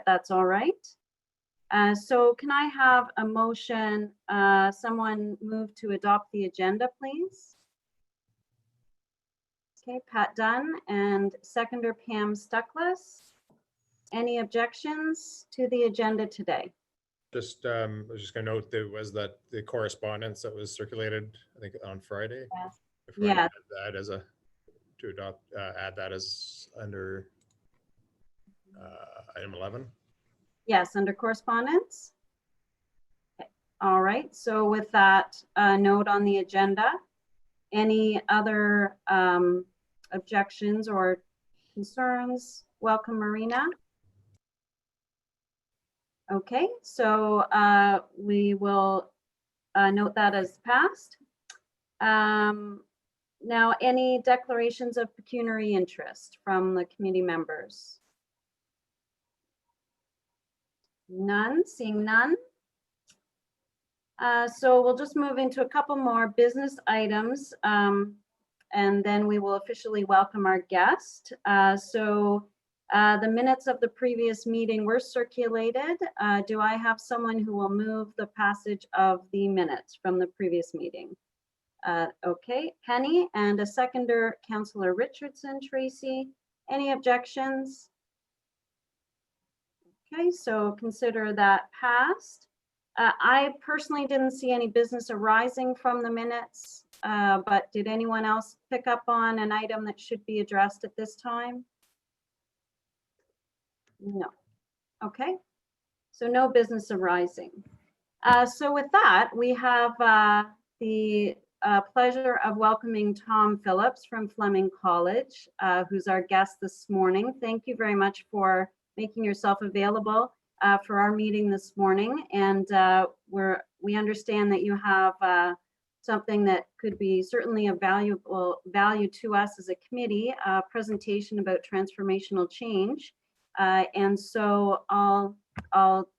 that's all right. So can I have a motion, someone move to adopt the agenda, please? Okay, Pat Dunn and seconder Pam Stuckless. Any objections to the agenda today? Just, I was just going to note there was that the correspondence that was circulated, I think on Friday. Yes. If I Yeah. add that as to adopt, add that as under item 11. Yes, under correspondence. Okay. All right, so with that note on the agenda, any other objections or concerns? Welcome, Marina. Okay, so we will note that as passed. Now, any declarations of pecuniary interest from the committee members? None, seeing none. So we'll just move into a couple more business items, and then we will officially welcome our guest. The minutes of the previous meeting were circulated. Do I have someone who will move the passage of the minutes from the previous meeting? Okay, Penny, and a seconder, Councillor Richardson. Tracy, any objections? Okay, so consider that passed. I personally didn't see any business arising from the minutes, but did anyone else pick up on an item that should be addressed at this time? No. Okay, so no business arising. So with that, we have the pleasure of welcoming Tom Phillips from Fleming College, who's our guest this morning. Thank you very much for making yourself available for our meeting this morning. And we understand that you have something that could be certainly a value to us as a committee, a presentation about transformational change. And so I'll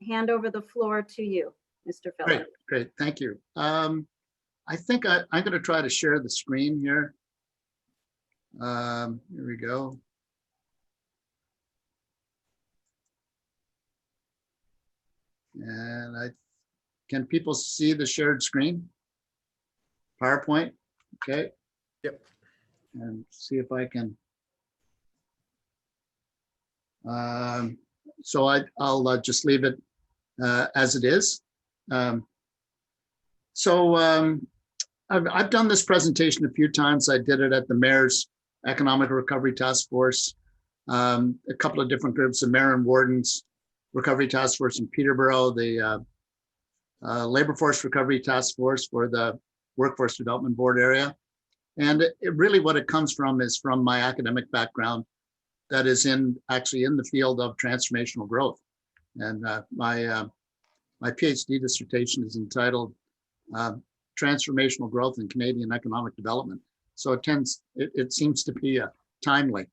hand over the floor to you, Mr. Phillips. Great, thank you. I think I'm going to try to share the screen here. Here we go. And can people see the shared screen? PowerPoint, okay. Yep. And see if I can. So I'll just leave it as it is. I've done this presentation a few times. I did it at the Mayor's Economic Recovery Task Force, a couple of different groups, the Mayor and Warden's Recovery Task Force in Peterborough, the Labor Force Recovery Task Force for the Workforce Development Board area. And really what it comes from is from my academic background that is actually in the field of transformational growth. And my PhD dissertation is entitled Transformational Growth in Canadian Economic Development. So it seems to be timely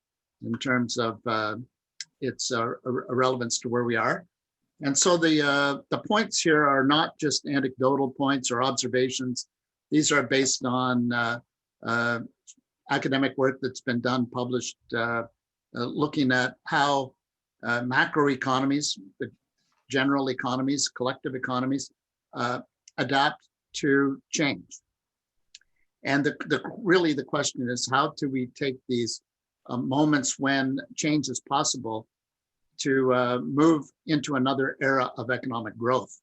in terms of its relevance to where we are. And so the points here are not just anecdotal points or observations. These are based on academic work that's been done, published, looking at how macroeconomies, the general economies, collective economies, adapt to change. And really the question is, how do we take these moments when change is possible to move into another era of economic growth?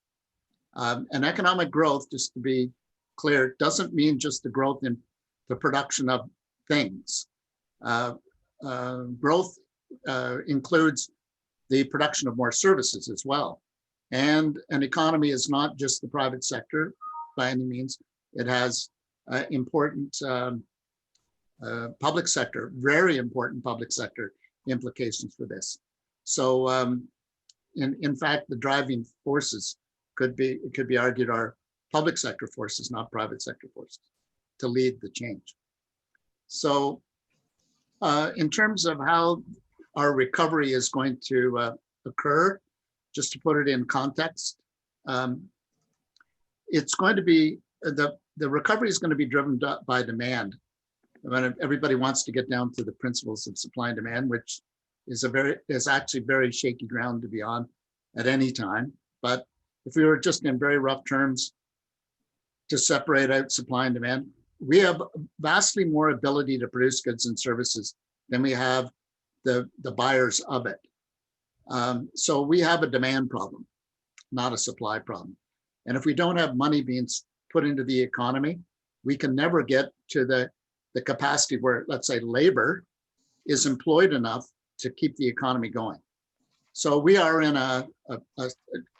And economic growth, just to be clear, doesn't mean just the growth in the production of things. Growth includes the production of more services as well. And an economy is not just the private sector by any means. It has important public sector, very important public sector implications for this. So in fact, the driving forces it could be argued are public sector forces, not private sector forces, to lead the change. So in terms of how our recovery is going to occur, just to put it in context, it's going to be, the recovery is going to be driven by demand. I mean, everybody wants to get down to the principles of supply and demand, which is actually very shaky ground to be on. at any time. But if we were just in very rough terms to separate out supply and demand, we have vastly more ability to produce goods and services than we have the buyers of it. So we have a demand problem, not a supply problem. And if we don't have money being put into the economy, we can never get to the capacity where, let's say, labor is employed enough to keep the economy going. So we are in a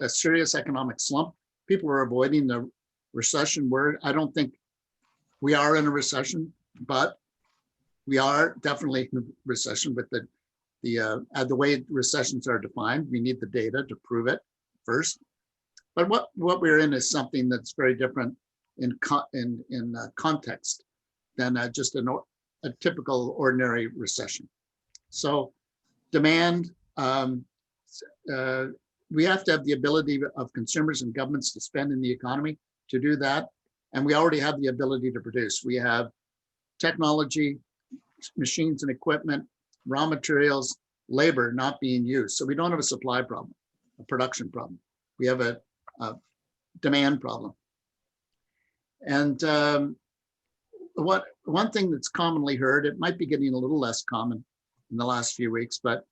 serious economic slump. People are avoiding the recession word. I don't think we are in a recession, but we are definitely in a recession with the way recessions are defined. We need the data to prove it first. But what we're in is something that's very different in context than just a typical ordinary recession. So demand, we have to have the ability of consumers and governments to spend in the economy to do that. And we already have the ability to produce. We have technology, machines and equipment, raw materials, labor not being used. So we don't have a supply problem, a production problem. We have a demand problem. And one thing that's commonly heard, it might be getting a little less common in the last few weeks, but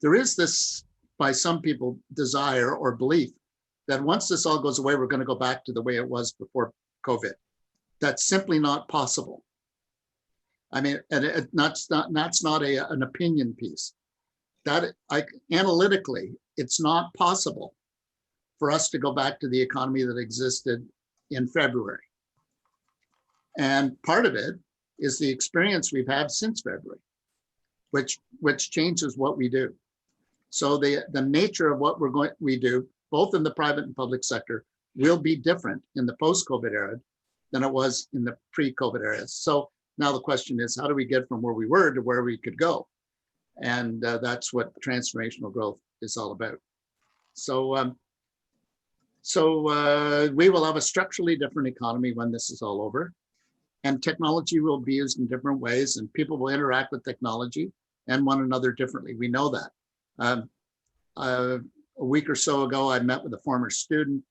there is this, by some people, desire or belief that once this all goes away, we're going to go back to the way it was before COVID. That's simply not possible. I mean, and that's not an opinion piece. Analytically, it's not possible for us to go back to the economy that existed in February. And part of it is the experience we've had since February, which changes what we do. So the nature of what we do, both in the private and public sector, will be different in the post-COVID era than it was in the pre-COVID era. So now the question is, how do we get from where we were to where we could go? And that's what transformational growth is all about. So we will have a structurally different economy when this is all over. And technology will be used in different ways, and people will interact with technology and one another differently. We know that. A week or so ago, I met with a former student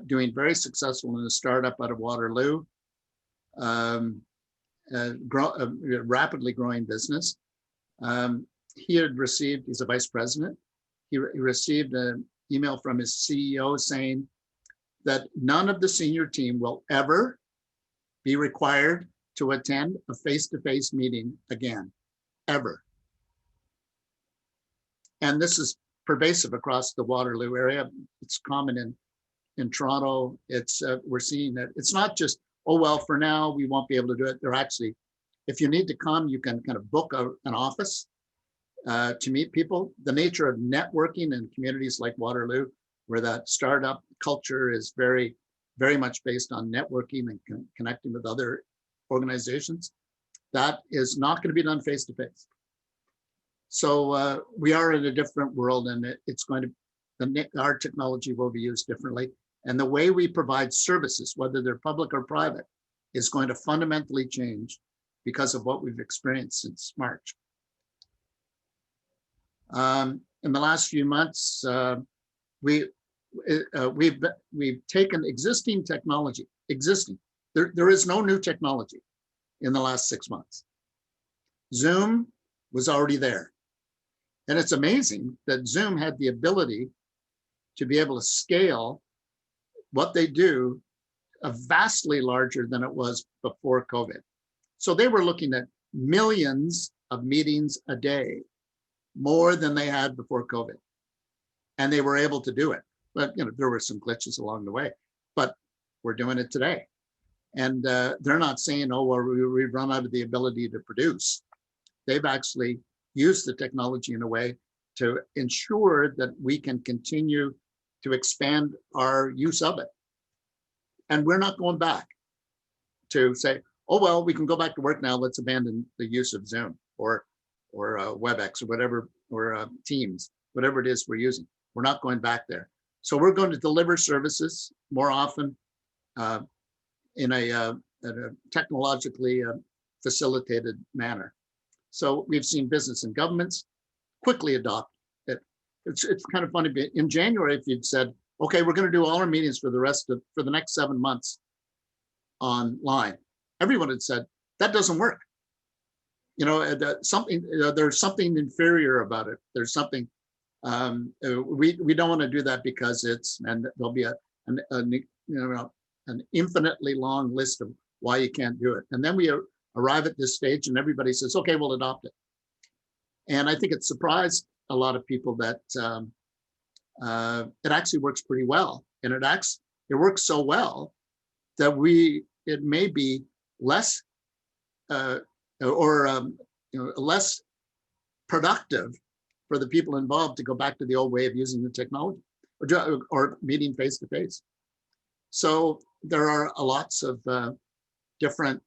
doing very successful in a startup out of Waterloo, rapidly growing business. He had received, he's a vice president, he received an email from his CEO saying that none of the senior team will ever be required to attend a face-to-face meeting again, ever. And this is pervasive across the Waterloo area. It's common in Toronto. We're seeing that it's not just, oh, well, for now, we won't be able to do it. They're actually, if you need to come, you can kind of book an office to meet people. The nature of networking in communities like Waterloo, where that startup culture is very, very much based on networking and connecting with other organizations, that is not going to be done face-to-face. So we are in a different world, and it's going to, our technology will be used differently. And the way we provide services, whether they're public or private, is going to fundamentally change because of what we've experienced since March. In the last few months, we've taken existing technology, there is no new technology in the last 6 months. Zoom was already there. And it's amazing that Zoom had the ability to be able to scale what they do vastly larger than it was before COVID. So they were looking at millions of meetings a day, more than they had before COVID. And they were able to do it. But there were some glitches along the way, but we're doing it today. And they're not saying, oh, well, we've run out of the ability to produce. They've actually used the technology in a way to ensure that we can continue to expand our use of it. And we're not going back to say, oh, well, we can go back to work now. Let's abandon the use of Zoom or WebEx or whatever, or Teams, whatever it is we're using. We're not going back there. So we're going to deliver services more often in a technologically facilitated manner. So we've seen business and governments quickly adopt it. it's kind of funny. In January, if you'd said, okay, we're going to do all our meetings for the next 7 months online, everyone had said that doesn't work. You know, there's something inferior about it. There's something we don't want to do that because and there'll be an infinitely long list of why you can't do it. And then we arrive at this stage and everybody says, okay, we'll adopt it. And I think it surprised a lot of people that it actually works pretty well. And it works so well that it may be less less productive for the people involved to go back to the old way of using the technology or meeting face to face. So there are lots of different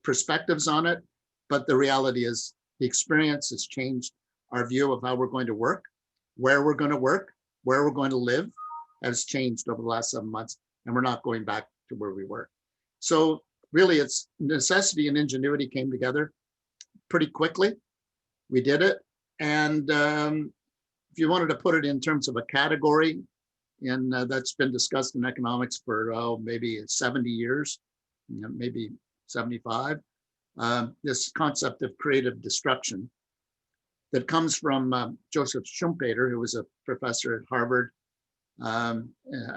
perspectives on it, but the reality is the experience has changed our view of how we're going to work, where we're going to work, where we're going to live has changed over the last 7 months, and we're not going back to where we were. So really, it's necessity and ingenuity came together pretty quickly. We did it. And if you wanted to put it in terms of a category, and that's been discussed in economics for maybe 70 years, maybe 75, this concept of creative destruction that comes from Joseph Schumpeter, who was a professor at Harvard,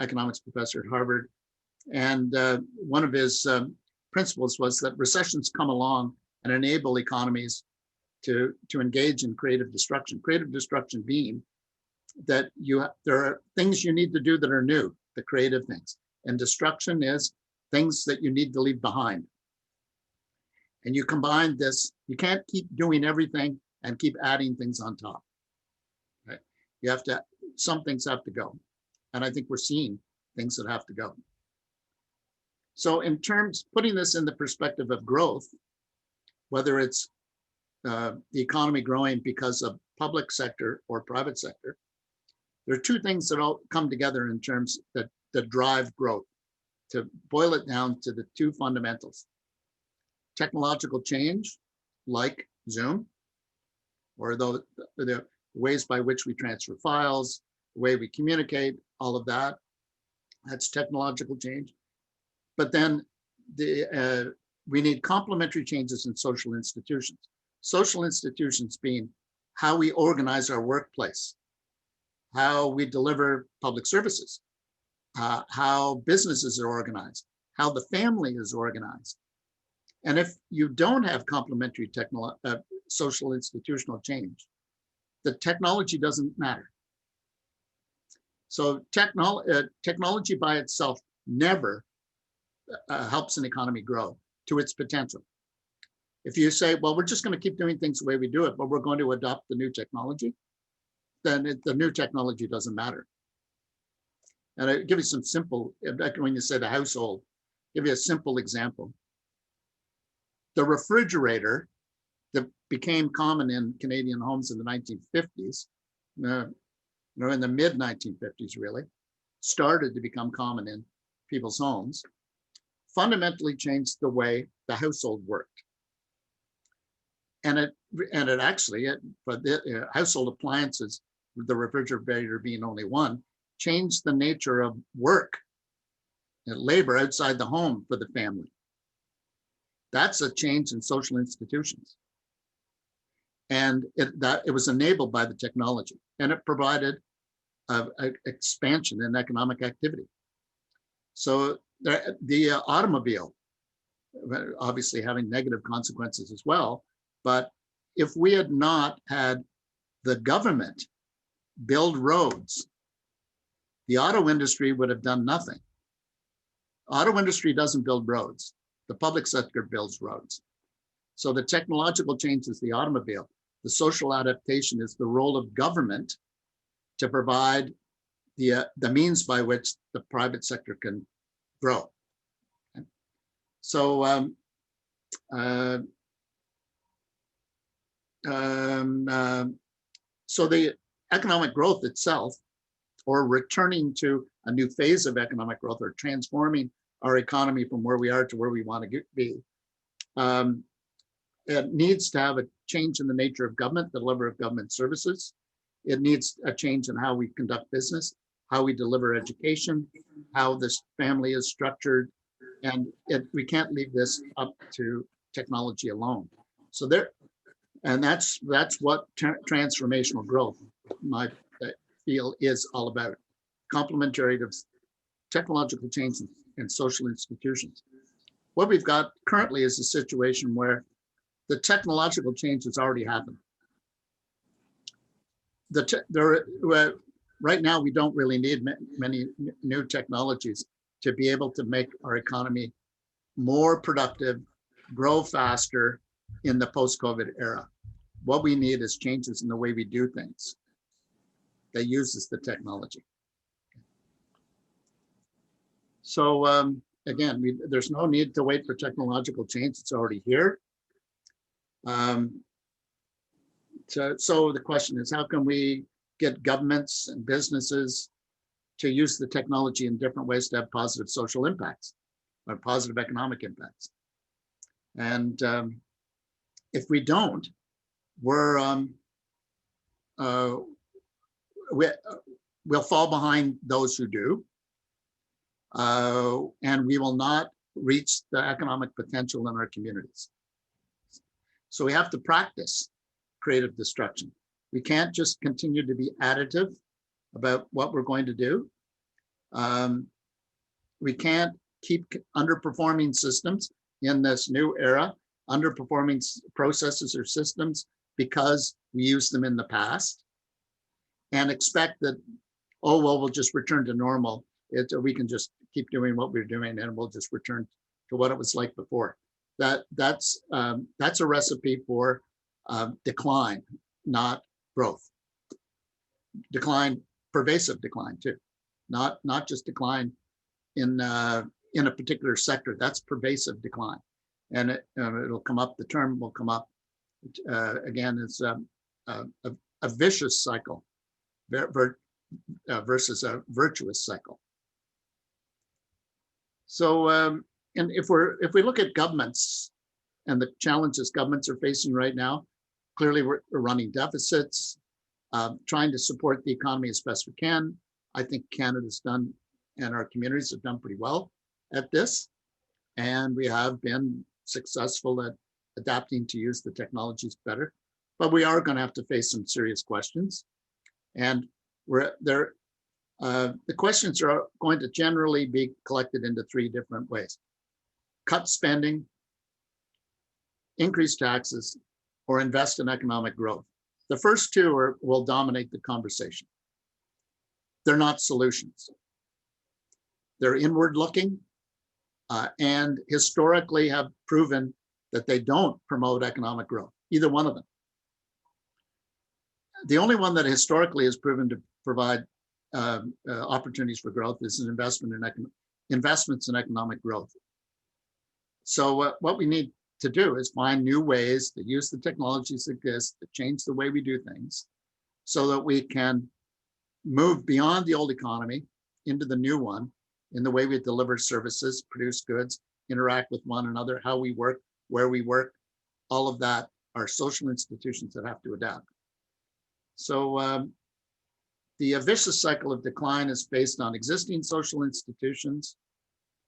economics professor at Harvard. And one of his principles was that recessions come along and enable economies to engage in creative destruction. Creative destruction being that there are things you need to do that are new, the creative things. And destruction is things that you need to leave behind. And you combine this, you can't keep doing everything and keep adding things on top. Right? You have to, some things have to go. And I think we're seeing things that have to go. So in terms, putting this in the perspective of growth, whether it's the economy growing because of public sector or private sector, there are two things that all come together in terms that drive growth. To boil it down to the two fundamentals: technological change, like Zoom, or the ways by which we transfer files, the way we communicate, all of that. That's technological change. But then we need complementary changes in social institutions. Social institutions being how we organize our workplace, how we deliver public services, how businesses are organized, how the family is organized. And if you don't have complementary social institutional change, the technology doesn't matter. So technology by itself never helps an economy grow to its potential. If you say, well, we're just going to keep doing things the way we do it, but we're going to adopt the new technology, then the new technology doesn't matter. And I'll give you some simple, when you say the household, give you a simple example. The refrigerator that became common in Canadian homes in the 1950s, in the mid 1950s really, started to become common in people's homes, fundamentally changed the way the household worked. And it actually, but the household appliances, the refrigerator being only one, changed the nature of work and labor outside the home for the family. That's a change in social institutions. And it was enabled by the technology, and it provided an expansion in economic activity. So the automobile, obviously having negative consequences as well, but if we had not had the government build roads, the auto industry would have done nothing. Auto industry doesn't build roads. The public sector builds roads. So the technological change is the automobile. The social adaptation is the role of government to provide the means by which the private sector can grow. Okay. So so the economic growth itself, or returning to a new phase of economic growth, or transforming our economy from where we are to where we want to be, it needs to have a change in the nature of government, the level of government services. It needs a change in how we conduct business, how we deliver education, how this family is structured, and we can't leave this up to technology alone. So that's what transformational growth, I feel, is all about. Complementary to technological change in social institutions. What we've got currently is a situation where the technological change has already happened. Right now, we don't really need many new technologies to be able to make our economy more productive, grow faster in the post-COVID era. What we need is changes in the way we do things that uses the technology. So again, there's no need to wait for technological change. It's already here. So the question is, how can we get governments and businesses to use the technology in different ways to have positive social impacts or positive economic impacts? And if we don't, we'll fall behind those who do, and we will not reach the economic potential in our communities. So we have to practice creative destruction. We can't just continue to be additive about what we're going to do. We can't keep underperforming systems in this new era, underperforming processes or systems because we used them in the past, and expect that, oh, well, we'll just return to normal. We can just keep doing what we're doing and we'll just return to what it was like before. That's a recipe for decline, not growth. Decline, pervasive decline too, not just decline in a particular sector. That's pervasive decline, and it'll come up. The term will come up again. It's a vicious cycle versus a virtuous cycle. So, and if we look at governments and the challenges governments are facing right now, clearly we're running deficits, trying to support the economy as best we can. I think Canada's done, and our communities have done pretty well at this, and we have been successful at adapting to use the technologies better. But we are going to have to face some serious questions, and the questions are going to generally be collected into three different ways: cut spending, increase taxes, or invest in economic growth. The first two will dominate the conversation. They're not solutions. They're inward looking and historically have proven that they don't promote economic growth, either one of them. The only one that historically has proven to provide opportunities for growth is an investments in economic growth. So what we need to do is find new ways to use the technologies that exist to change the way we do things so that we can move beyond the old economy into the new one in the way we deliver services, produce goods, interact with one another, how we work, where we work. All of that are social institutions that have to adapt. So the vicious cycle of decline is based on existing social institutions,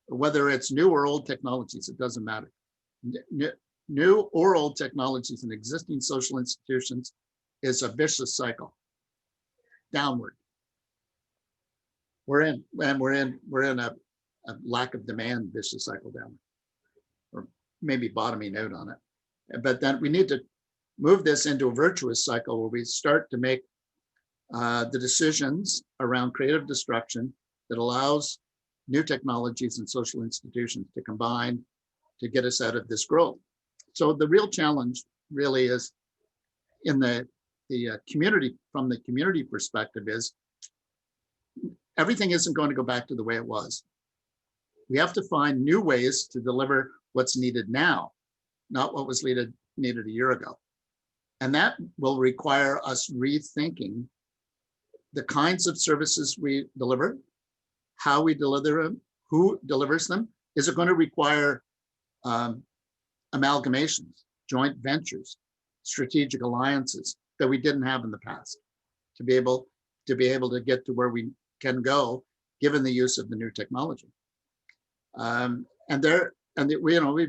whether it's new or old technologies, it doesn't matter. New or old technologies and existing social institutions is a vicious cycle downward. We're in a lack of demand vicious cycle downward, or maybe bottoming out on it. But then we need to move this into a virtuous cycle where we start to make the decisions around creative destruction that allows new technologies and social institutions to combine to get us out of this growth. So the real challenge really is in the community, from the community perspective, is everything isn't going to go back to the way it was. We have to find new ways to deliver what's needed now, not what was needed a year ago. And that will require us rethinking the kinds of services we deliver, how we deliver them, who delivers them. Is it going to require amalgamations, joint ventures, strategic alliances that we didn't have in the past? to be able to get to where we can go, given the use of the new technology. We've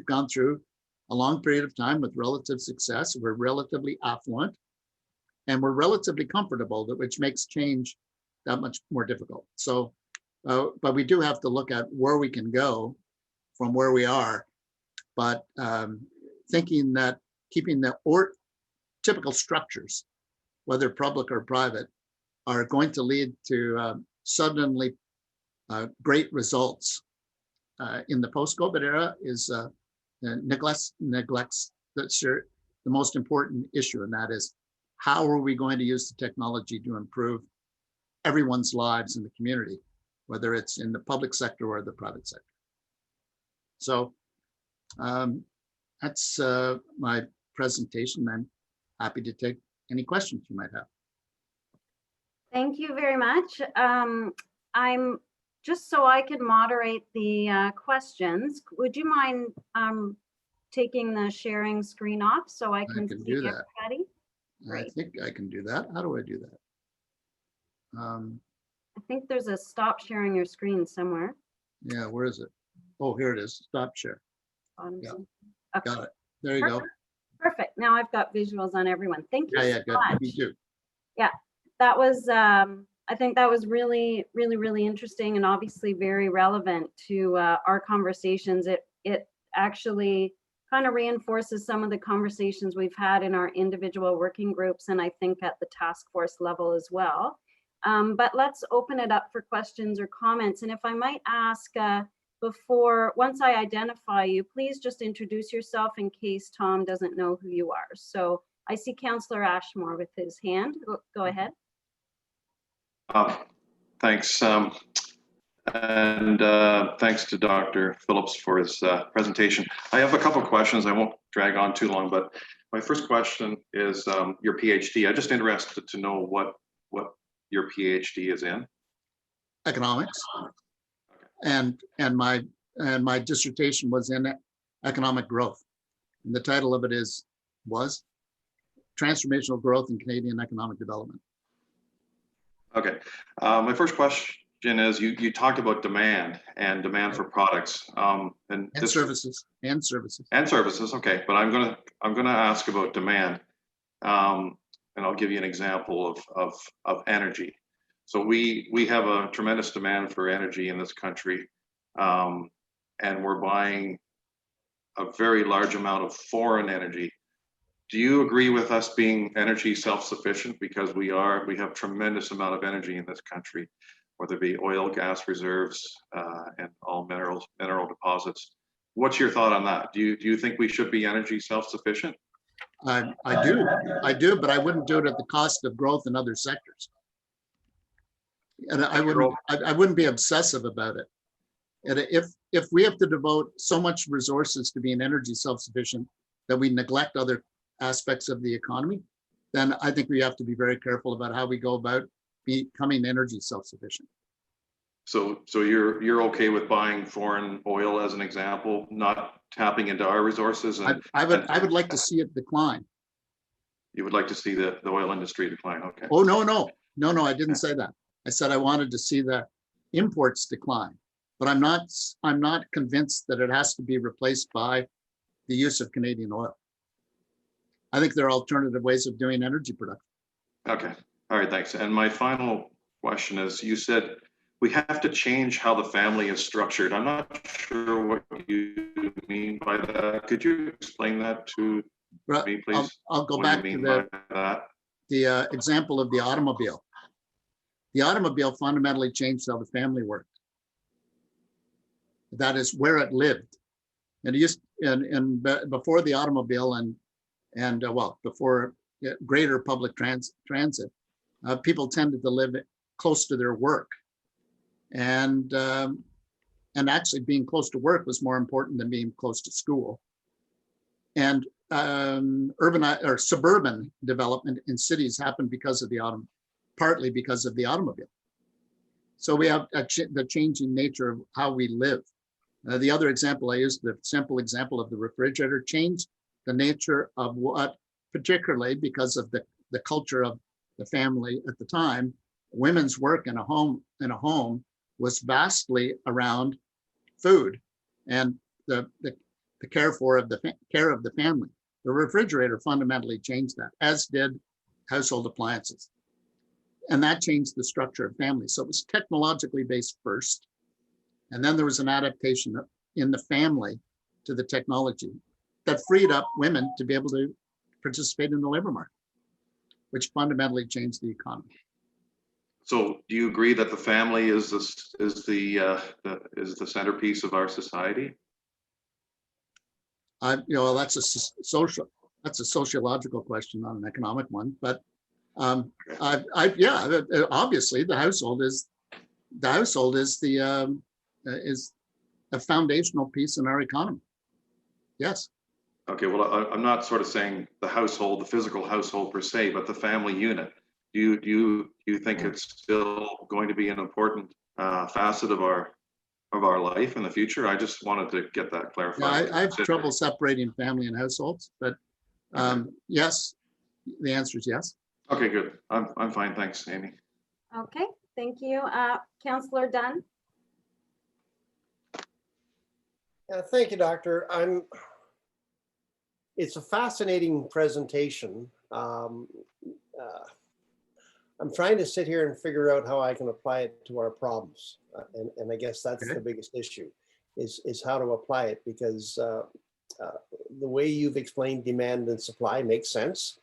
gone through a long period of time with relative success. We're relatively affluent, and we're relatively comfortable, which makes change that much more difficult. So, but we do have to look at where we can go from where we are, but thinking that keeping the typical structures, whether public or private, are going to lead to suddenly great results in the post-COVID era is neglects the most important issue, and that is, how are we going to use the technology to improve everyone's lives in the community, whether it's in the public sector or the private sector. So that's my presentation. I'm happy to take any questions you might have. Thank you very much. I'm just so I can moderate the questions. Would you mind taking the sharing screen off so I can see do that. everybody? I think I can do that. How do I do that? I think there's a stop sharing your screen somewhere. Yeah, where is it? Oh, here it is. Stop share. Yeah. Okay. Got it. There you go. Perfect. Now I've got visuals on everyone. Thank you so Good. much. Me too. Yeah, that was, I think that was really, really, really interesting and obviously very relevant to our conversations. It actually kind of reinforces some of the conversations we've had in our individual working groups, and I think at the task force level as well. But let's open it up for questions or comments. And if I might ask, once I identify you, please just introduce yourself in case Tom doesn't know who you are. So I see Councillor Ashmore with his hand. Go ahead. Thanks. And thanks to Dr. Phillips for his presentation. I have a couple of questions. I won't drag on too long, but my first question is your PhD. I'm just interested to know what your PhD is in. Economics. And my dissertation was in economic growth. And the title of it was Transformational Growth in Canadian Economic Development. Okay. My first question is, you talked about demand and demand for products and services. Okay, but I'm gonna ask about demand, and I'll give you an example of energy. So we have a tremendous demand for energy in this country, and we're buying a very large amount of foreign energy. Do you agree with us being energy self-sufficient? Because we have tremendous amount of energy in this country, whether it be oil, gas reserves, and all mineral deposits. What's your thought on that? Do you think we should be energy self-sufficient? I do, but I wouldn't do it at the cost of growth in other sectors. And I wouldn't be obsessive about it. And if we have to devote so much resources to being energy self-sufficient that we neglect other aspects of the economy, then I think we have to be very careful about how we go about becoming energy self-sufficient. So you're okay with buying foreign oil as an example, not tapping into our resources? And I would like to see it decline. You would like to see the oil industry decline? Okay. Oh, no, I didn't say that. I said I wanted to see the imports decline, but I'm not convinced that it has to be replaced by the use of Canadian oil. I think there are alternative ways of doing energy production. Okay. All right. Thanks. And my final question is, you said we have to change how the family is structured. I'm not sure what you mean by that. Could you explain that to me, please? I'll go back to the example of the automobile. The automobile fundamentally changed how the family worked. That is where it lived. And before the automobile before greater public transit, people tended to live close to their work, and actually being close to work was more important than being close to school. And urban or suburban development in cities happened partly because of the automobile. So we have the changing nature of how we live. The other example I used, the simple example of the refrigerator, changed the nature of what, particularly because of the culture of the family at the time, women's work in a home was vastly around food and the care of the family. The refrigerator fundamentally changed that, as did household appliances. And that changed the structure of families. So it was technologically based first. And then there was an adaptation in the family to the technology that freed up women to be able to participate in the labor market, which fundamentally changed the economy. So do you agree that the family is the centerpiece of our society? That's a sociological question, not an economic one. But obviously the household is a foundational piece in our economy. Yes. Okay, well, I'm not sort of saying the household, the physical household per se, but the family unit. Do you think it's still going to be an important facet of our life in the future? I just wanted to get that clarified. Yeah, I have trouble separating family and households, but yes, the answer is yes. Okay, good. I'm fine. Thanks, Amy. Okay, thank you. Councillor Dunn? Yeah, thank you, Doctor. It's a fascinating presentation. I'm trying to sit here and figure out how I can apply it to our problems. And I guess that's the biggest issue is how to apply it, because the way you've explained demand and supply makes sense.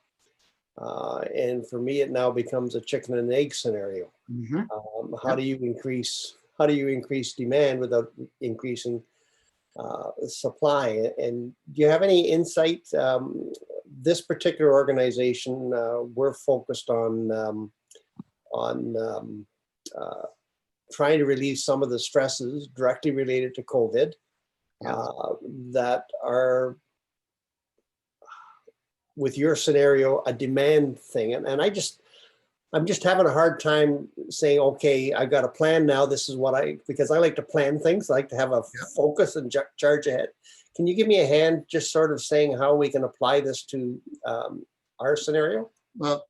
And for me, it now becomes a chicken and egg scenario. Mm-hmm. How do you increase demand without increasing supply? And do you have any insight? This particular organization, we're focused on trying to relieve some of the stresses directly related to COVID that are, with your scenario, a demand thing. And I'm just having a hard time saying, okay, I got a plan now. This is because I like to plan things. I like to have a focus and charge ahead. Can you give me a hand just sort of saying how we can apply this to our scenario? Well,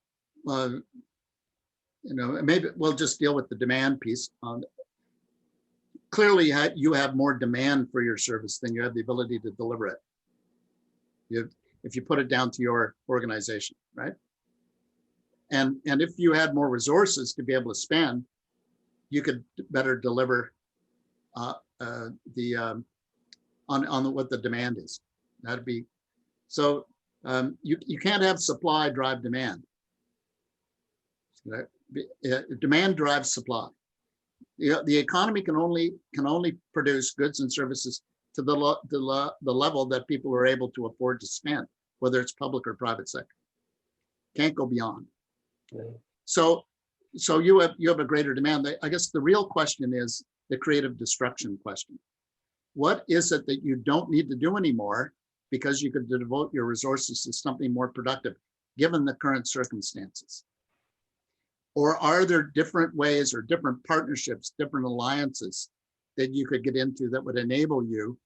maybe we'll just deal with the demand piece. Clearly, you have more demand for your service than you have the ability to deliver it. If you put it down to your organization, right? And if you had more resources to be able to spend, you could better deliver on what the demand is. That'd be so. You can't have supply drive demand. Demand drives supply. The economy can only produce goods and services to the level that people are able to afford to spend, whether it's public or private sector. Can't go beyond. So you have a greater demand. I guess the real question is the creative destruction question. What is it that you don't need to do anymore because you could devote your resources to something more productive, given the current circumstances? Or are there different ways or different partnerships, different alliances that you could get into that would enable you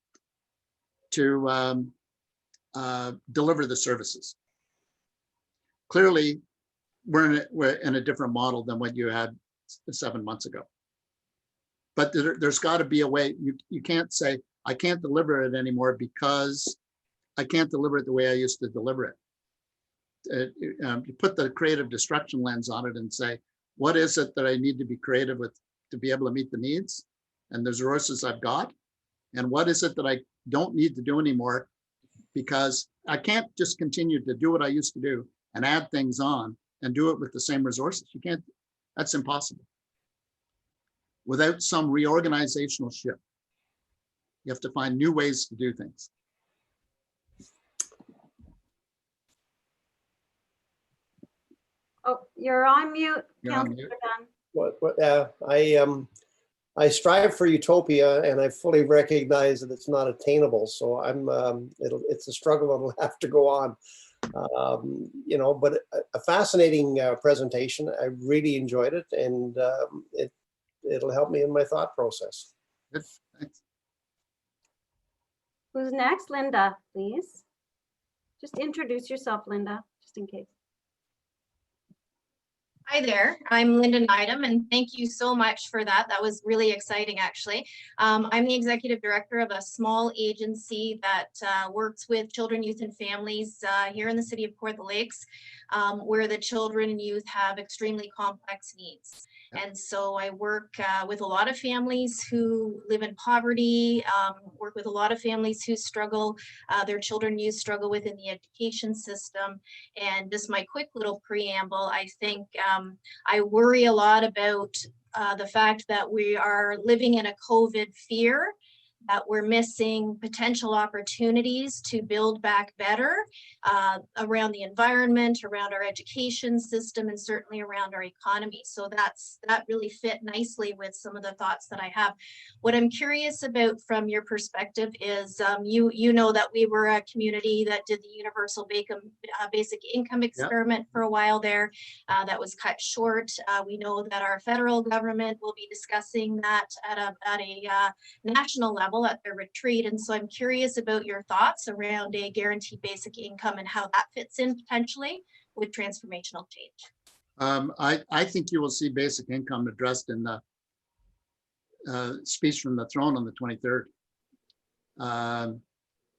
to deliver the services? Clearly, we're in a different model than what you had 7 months ago. But there's got to be a way. You can't say, I can't deliver it anymore because I can't deliver it the way I used to deliver it. You put the creative destruction lens on it and say, what is it that I need to be creative with to be able to meet the needs and the resources I've got? And what is it that I don't need to do anymore because I can't just continue to do what I used to do and add things on and do it with the same resources. You can't, that's impossible. Without some reorganizational shift, you have to find new ways to do things. Oh, you're on mute, You're on Councillor mute. Dunn. I strive for utopia, and I fully recognize that it's not attainable. So it's a struggle that'll have to go on. But a fascinating presentation. I really enjoyed it, and it'll help me in my thought process. Good. Thanks. Who's next? Linda, please. Just introduce yourself, Linda, just in case. Hi there, I'm Linda Neidham, and thank you so much for that. That was really exciting, actually. I'm the executive director of a small agency that works with children, youth, and families here in the city of Port Lakes, where the children and youth have extremely complex needs. And so I work with a lot of families who live in poverty, work with a lot of families who struggle, their children and youth struggle within the education system. And just my quick little preamble, I think I worry a lot about the fact that we are living in a COVID fear, that we're missing potential opportunities to build back better around the environment, around our education system, and certainly around our economy. So that really fit nicely with some of the thoughts that I have. What I'm curious about from your perspective is you know that we were a community that did the universal basic income experiment for a while there. That was cut short. We know that our federal government will be discussing that at a national level at their retreat. And so I'm curious about your thoughts around a guaranteed basic income and how that fits in potentially with transformational change. I think you will see basic income addressed in the speech from the throne on the 23rd.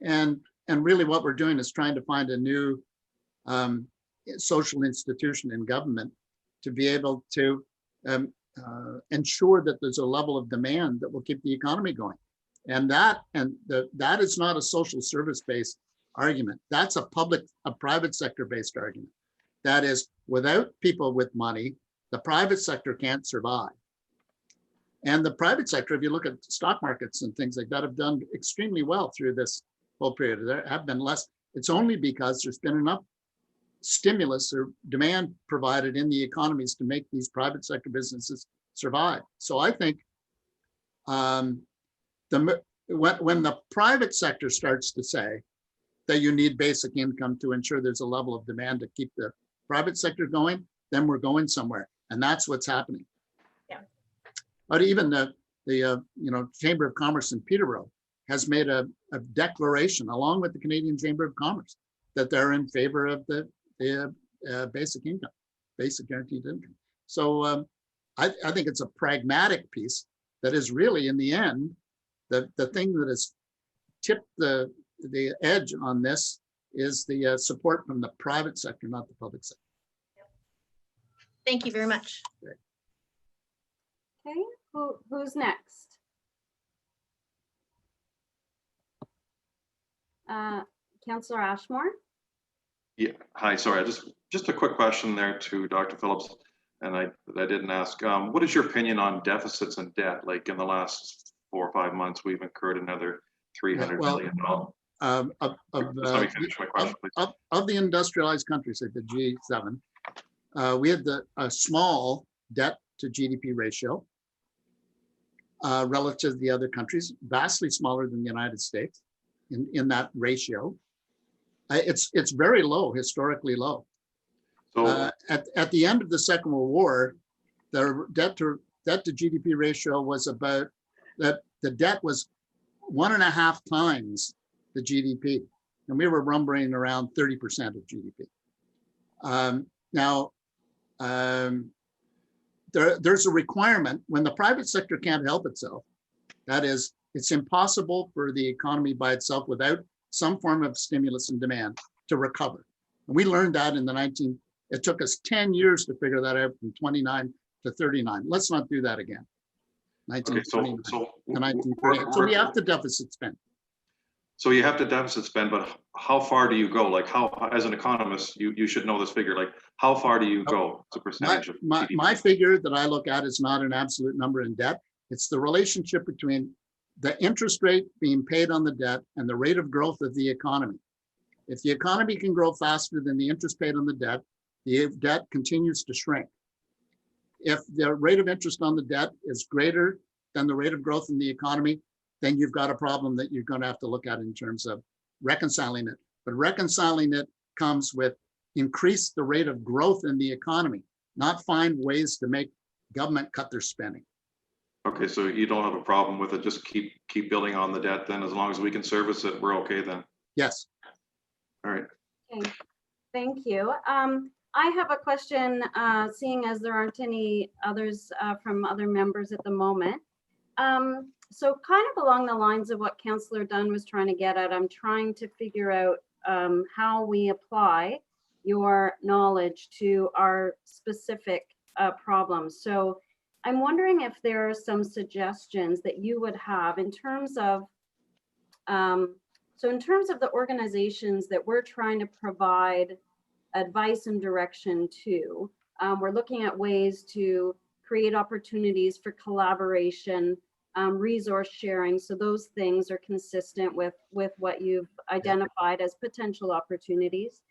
And really what we're doing is trying to find a new social institution in government to be able to ensure that there's a level of demand that will keep the economy going. And that is not a social service-based argument. That's a private sector-based argument. That is, without people with money, the private sector can't survive. And the private sector, if you look at stock markets and things like that, have done extremely well through this whole period. There have been less. It's only because there's been enough stimulus or demand provided in the economies to make these private sector businesses survive. So I think when the private sector starts to say that you need basic income to ensure there's a level of demand to keep the private sector going, then we're going somewhere, and that's what's happening. Yeah. But even the Chamber of Commerce in Peterborough has made a declaration, along with the Canadian Chamber of Commerce, that they're in favor of the basic income, basic guaranteed income. So I think it's a pragmatic piece that is really, in the end, the thing that has tipped the edge on this is the support from the private sector, not the public sector. Thank you very much. Okay, who's next? Councillor Ashmore. Yeah, hi, sorry, just a quick question there to Dr. Phillips, and I didn't ask. What is your opinion on deficits and debt? Like in the last 4 or 5 months, we've incurred another $300 million. Let me finish my question, please. Of the industrialized countries, like the G7, we had a small debt to GDP ratio relative to the other countries, vastly smaller than the United States in that ratio. It's very low, historically low. So at the end of the Second World War, the debt to GDP ratio was about that. The debt was 1.5 times the GDP, and we were rumbling around 30% of GDP. There's a requirement when the private sector can't help itself. That is, it's impossible for the economy by itself without some form of stimulus and demand to recover. And we learned that it took us 10 years to figure that out from 29 to 39. Let's not do that again. 1929 to 1938. So we have to deficit spend. So you have to deficit spend, but how far do you go? Like how, as an economist, you should know this figure. Like how far do you go as a percentage of GDP? My figure that I look at is not an absolute number in debt. It's the relationship between the interest rate being paid on the debt and the rate of growth of the economy. If the economy can grow faster than the interest paid on the debt continues to shrink. If the rate of interest on the debt is greater than the rate of growth in the economy, then you've got a problem that you're going to have to look at in terms of reconciling it. But reconciling it comes with increase the rate of growth in the economy, not find ways to make government cut their spending. Okay, so you don't have a problem with it. Just keep building on the debt then. As long as we can service it, we're okay then. Yes. All right. Okay, thank you. I have a question, seeing as there aren't any others from other members at the moment. So kind of along the lines of what Councillor Dunn was trying to get at, I'm trying to figure out how we apply your knowledge to our specific problems. So I'm wondering if there are some suggestions that you would have in terms of, so in terms of the organizations that we're trying to provide advice and direction to, we're looking at ways to create opportunities for collaboration, resource sharing. So those things are consistent with what you've identified as potential opportunities.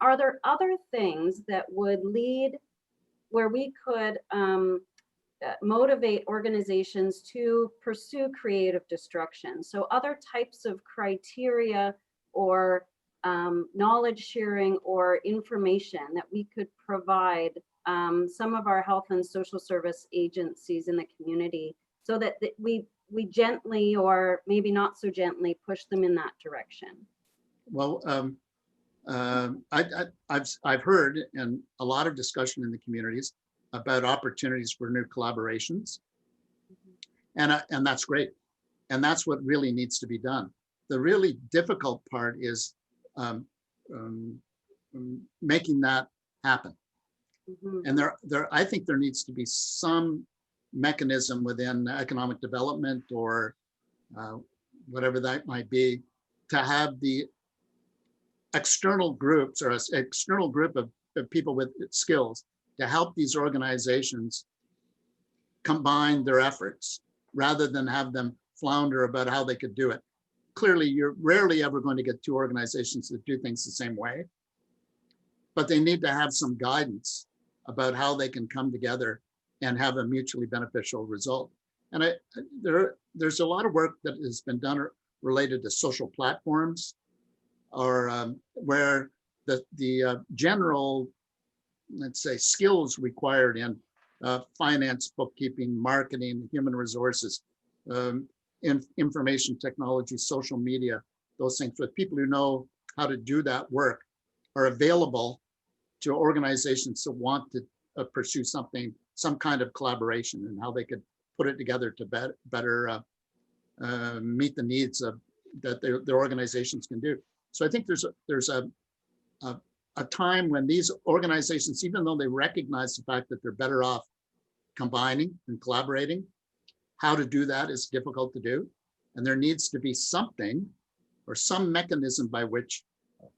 Are there other things that would lead where we could motivate organizations to pursue creative destruction? So other types of criteria or knowledge sharing or information that we could provide some of our health and social service agencies in the community, so that we gently, or maybe not so gently, push them in that direction. Well, I've heard in a lot of discussion in the communities about opportunities for new collaborations, and that's great, and that's what really needs to be done. The really difficult part is making that happen. And I think there needs to be some mechanism within economic development or whatever that might be, to have the external groups or an external group of people with skills to help these organizations combine their efforts rather than have them flounder about how they could do it. Clearly, you're rarely ever going to get two organizations that do things the same way, but they need to have some guidance about how they can come together and have a mutually beneficial result. And there's a lot of work that has been done related to social platforms, or where the general, let's say, skills required in finance, bookkeeping, marketing, human resources, information technology, social media, those things, with people who know how to do that work, are available to organizations that want to pursue some kind of collaboration, and how they could put it together to better meet the needs that their organizations can do. So I think there's a time when these organizations, even though they recognize the fact that they're better off combining and collaborating, how to do that is difficult to do. And there needs to be something or some mechanism by which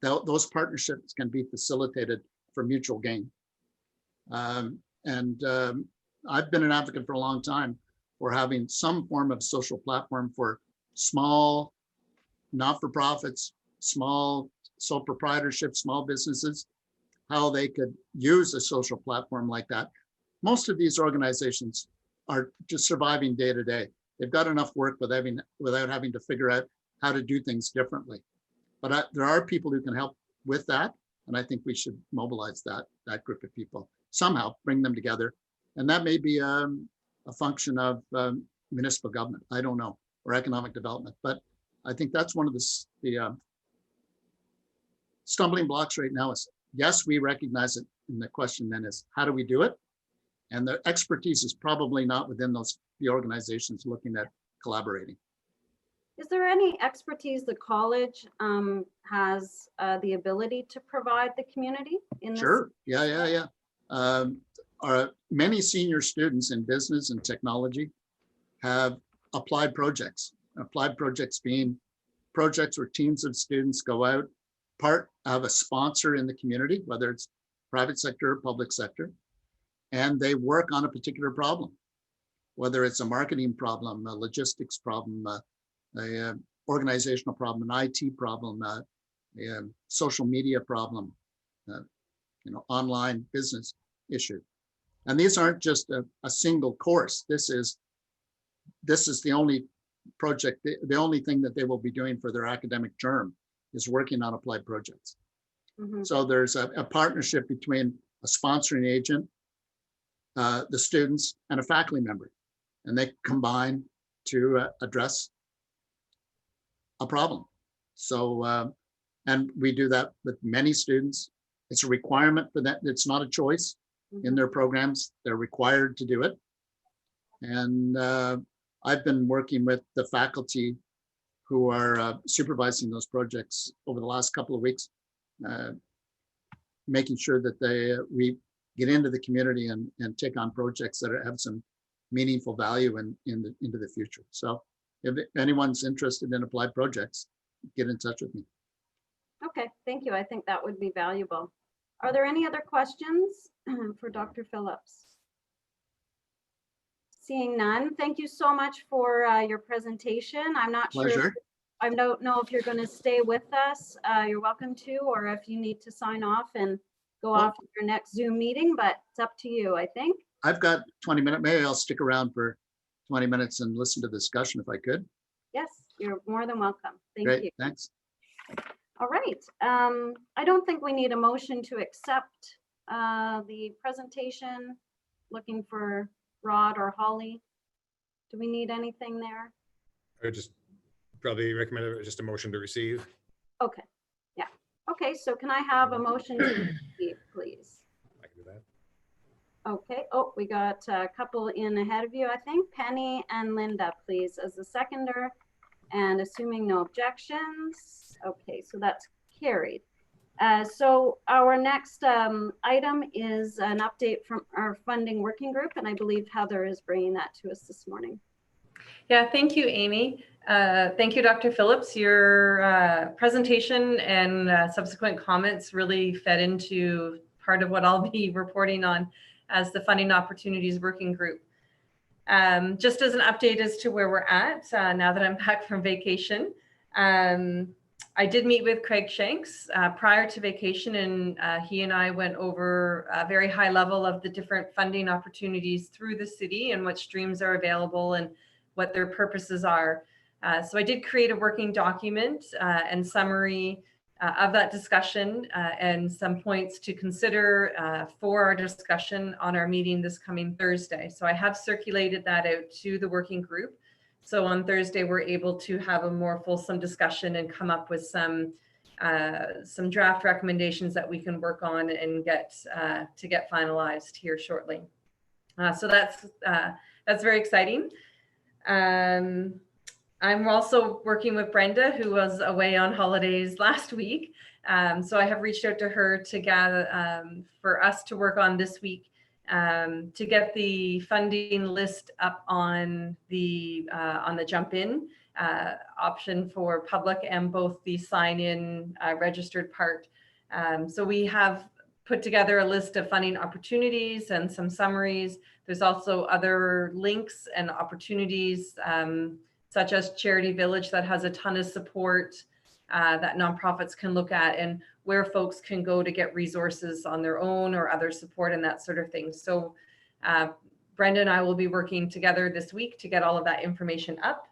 those partnerships can be facilitated for mutual gain. I've been an advocate for a long time for having some form of social platform for small not-for-profits, small sole proprietorships, small businesses, how they could use a social platform like that. Most of these organizations are just surviving day to day. They've got enough work without having to figure out how to do things differently. But there are people who can help with that, and I think we should mobilize that group of people, somehow bring them together. And that may be a function of municipal government, I don't know, or economic development. But I think that's one of the stumbling blocks right now is, yes, we recognize it. And the question then is, how do we do it? And the expertise is probably not within the organizations looking at collaborating. Is there any expertise the college has the ability to provide the community in this? Sure, yeah. Many senior students in business and technology have applied projects. Applied projects being projects where teams of students go out, have a sponsor in the community, whether it's private sector or public sector, and they work on a particular problem, whether it's a marketing problem, a logistics problem, a organizational problem, an IT problem, a social media problem, online business issue. And these aren't just a single course. This is the only project, the only thing that they will be doing for their academic term is working on applied projects. Mm-hmm. So there's a partnership between a sponsoring agent, the students, and a faculty member, and they combine to address a problem. So, and we do that with many students It's a requirement for that. It's not a choice in their programs. They're required to do it. And I've been working with the faculty who are supervising those projects over the last couple of weeks, making sure that we get into the community and take on projects that have some meaningful value into the future. So if anyone's interested in applied projects, get in touch with me. Okay, thank you. I think that would be valuable. Are there any other questions for Dr. Phillips? Seeing none, thank you so much for your presentation. I'm not sure. Pleasure. I don't know if you're going to stay with us. You're welcome to, or if you need to sign off and go off to your next Zoom meeting, but it's up to you, I think. I've got 20 minutes. Maybe I'll stick around for 20 minutes and listen to the discussion if I could. Yes, you're more than welcome. Thank Great, you. thanks. All right. I don't think we need a motion to accept the presentation. Looking for Rod or Holly. Do we need anything there? I would just probably recommend just a motion to receive. Okay. Yeah. Okay. So can I have a motion to receive, please? I can do that. Okay. Oh, we got a couple in ahead of you, I think. Penny and Linda, please, as the seconder. And assuming no objections. Okay, so that's carried. So our next item is an update from our funding working group, and I believe Heather is bringing that to us this morning. Yeah, thank you, Amy. Thank you, Dr. Phillips. Your presentation and subsequent comments really fed into part of what I'll be reporting on as the Funding Opportunities Working Group. Just as an update as to where we're at now that I'm back from vacation. I did meet with Craig Shanks prior to vacation, and he and I went over a very high level of the different funding opportunities through the city and what streams are available and what their purposes are. So I did create a working document and summary of that discussion and some points to consider for our discussion on our meeting this coming Thursday. So I have circulated that out to the working group. So on Thursday, we're able to have a more fulsome discussion and come up with some draft recommendations that we can work on and get finalized here shortly. So that's very exciting. I'm also working with Brenda, who was away on holidays last week. So I have reached out to her to gather for us to work on this week to get the funding list up on the jump in option for public and both the sign in registered part. So we have put together a list of funding opportunities and some summaries. There's also other links and opportunities such as Charity Village that has a ton of support that nonprofits can look at, and where folks can go to get resources on their own or other support and that sort of thing. So Brenda and I will be working together this week to get all of that information up.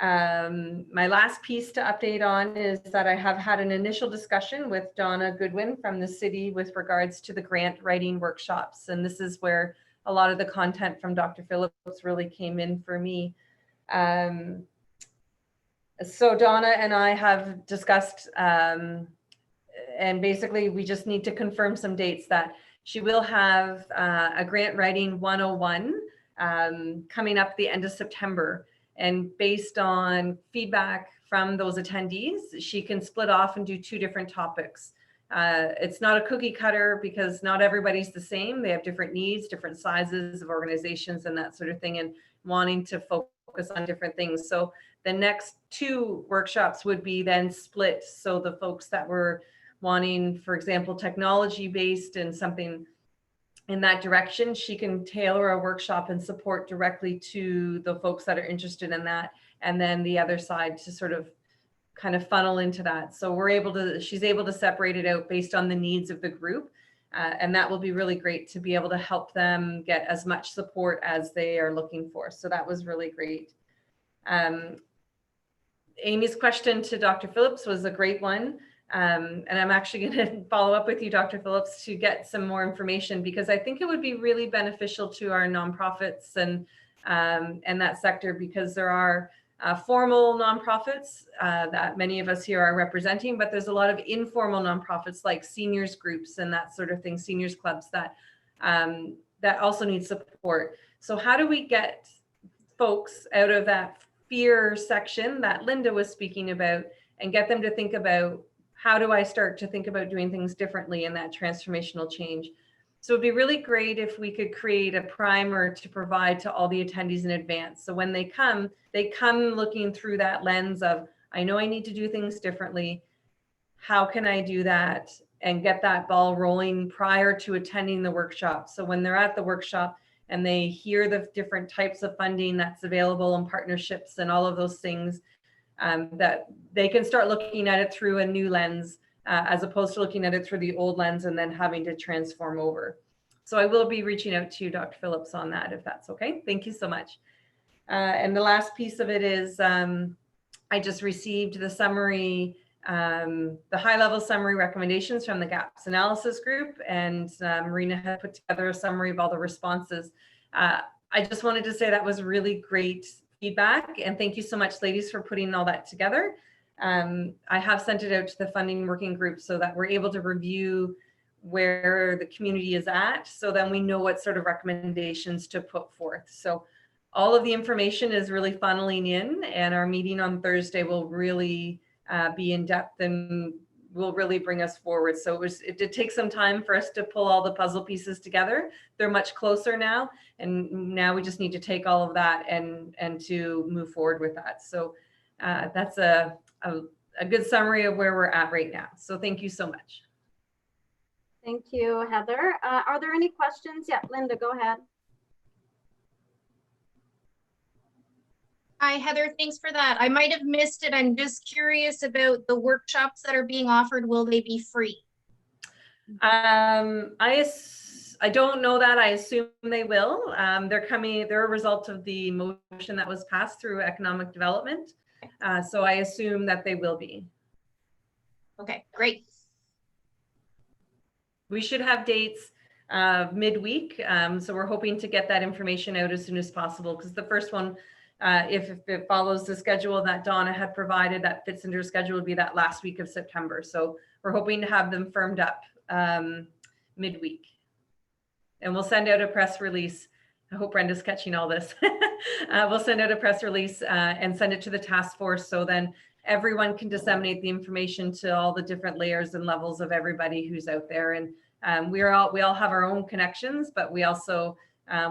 My last piece to update on is that I have had an initial discussion with Donna Goodwin from the city with regards to the grant writing workshops. And this is where a lot of the content from Dr. Phillips really came in for me. So Donna and I have discussed, and basically we just need to confirm some dates that she will have a grant writing 101 coming up at the end of September. And based on feedback from those attendees, she can split off and do 2 different topics. It's not a cookie cutter because not everybody's the same. They have different needs, different sizes of organizations and that sort of thing, and wanting to focus on different things. So the next 2 workshops would be then split. So the folks that were wanting, for example, technology based and something in that direction, she can tailor a workshop and support directly to the folks that are interested in that. And then the other side to sort of kind of funnel into that. So she's able to separate it out based on the needs of the group. And that will be really great to be able to help them get as much support as they are looking for. So that was really great. Amy's question to Dr. Phillips was a great one. And I'm actually going to follow up with you, Dr. Phillips, to get some more information, because I think it would be really beneficial to our nonprofits and that sector, because there are formal nonprofits that many of us here are representing, but there's a lot of informal nonprofits like seniors groups and that sort of thing, seniors clubs that that also need support. So how do we get folks out of that fear section that Linda was speaking about and get them to think about, how do I start to think about doing things differently in that transformational change? So it'd be really great if we could create a primer to provide to all the attendees in advance. So when they come looking through that lens of, I know I need to do things differently. How can I do that? And get that ball rolling prior to attending the workshop. So when they're at the workshop and they hear the different types of funding that's available and partnerships and all of those things, that they can start looking at it through a new lens, as opposed to looking at it through the old lens and then having to transform over. So I will be reaching out to you, Dr. Phillips, on that, if that's okay. Thank you so much. And the last piece of it is I just received the summary, the high-level summary recommendations from the gaps analysis group, and Marina had put together a summary of all the responses. I just wanted to say that was really great feedback, and thank you so much, ladies, for putting all that together. I have sent it out to the funding working group so that we're able to review where the community is at, so then we know what sort of recommendations to put forth. So all of the information is really funneling in, and our meeting on Thursday will really be in depth and will really bring us forward. So it did take some time for us to pull all the puzzle pieces together. They're much closer now, and now we just need to take all of that and to move forward with that. So that's a good summary of where we're at right now. So thank you so much. Thank you, Heather. Are there any questions? Yeah, Linda, go ahead. Hi, Heather, thanks for that. I might have missed it. I'm just curious about the workshops that are being offered. Will they be free? I don't know that. I assume they will. They're a result of the motion that was passed through economic development. So I assume that they will be. Okay, great. We should have dates midweek. So we're hoping to get that information out as soon as possible, because the first one, if it follows the schedule that Donna had provided, that fits into her schedule, would be that last week of September. So we're hoping to have them firmed up midweek. And we'll send out a press release. I hope Brenda's catching all this. We'll send out a press release and send it to the task force, so then everyone can disseminate the information to all the different layers and levels of everybody who's out there. And we all have our own connections, but we also,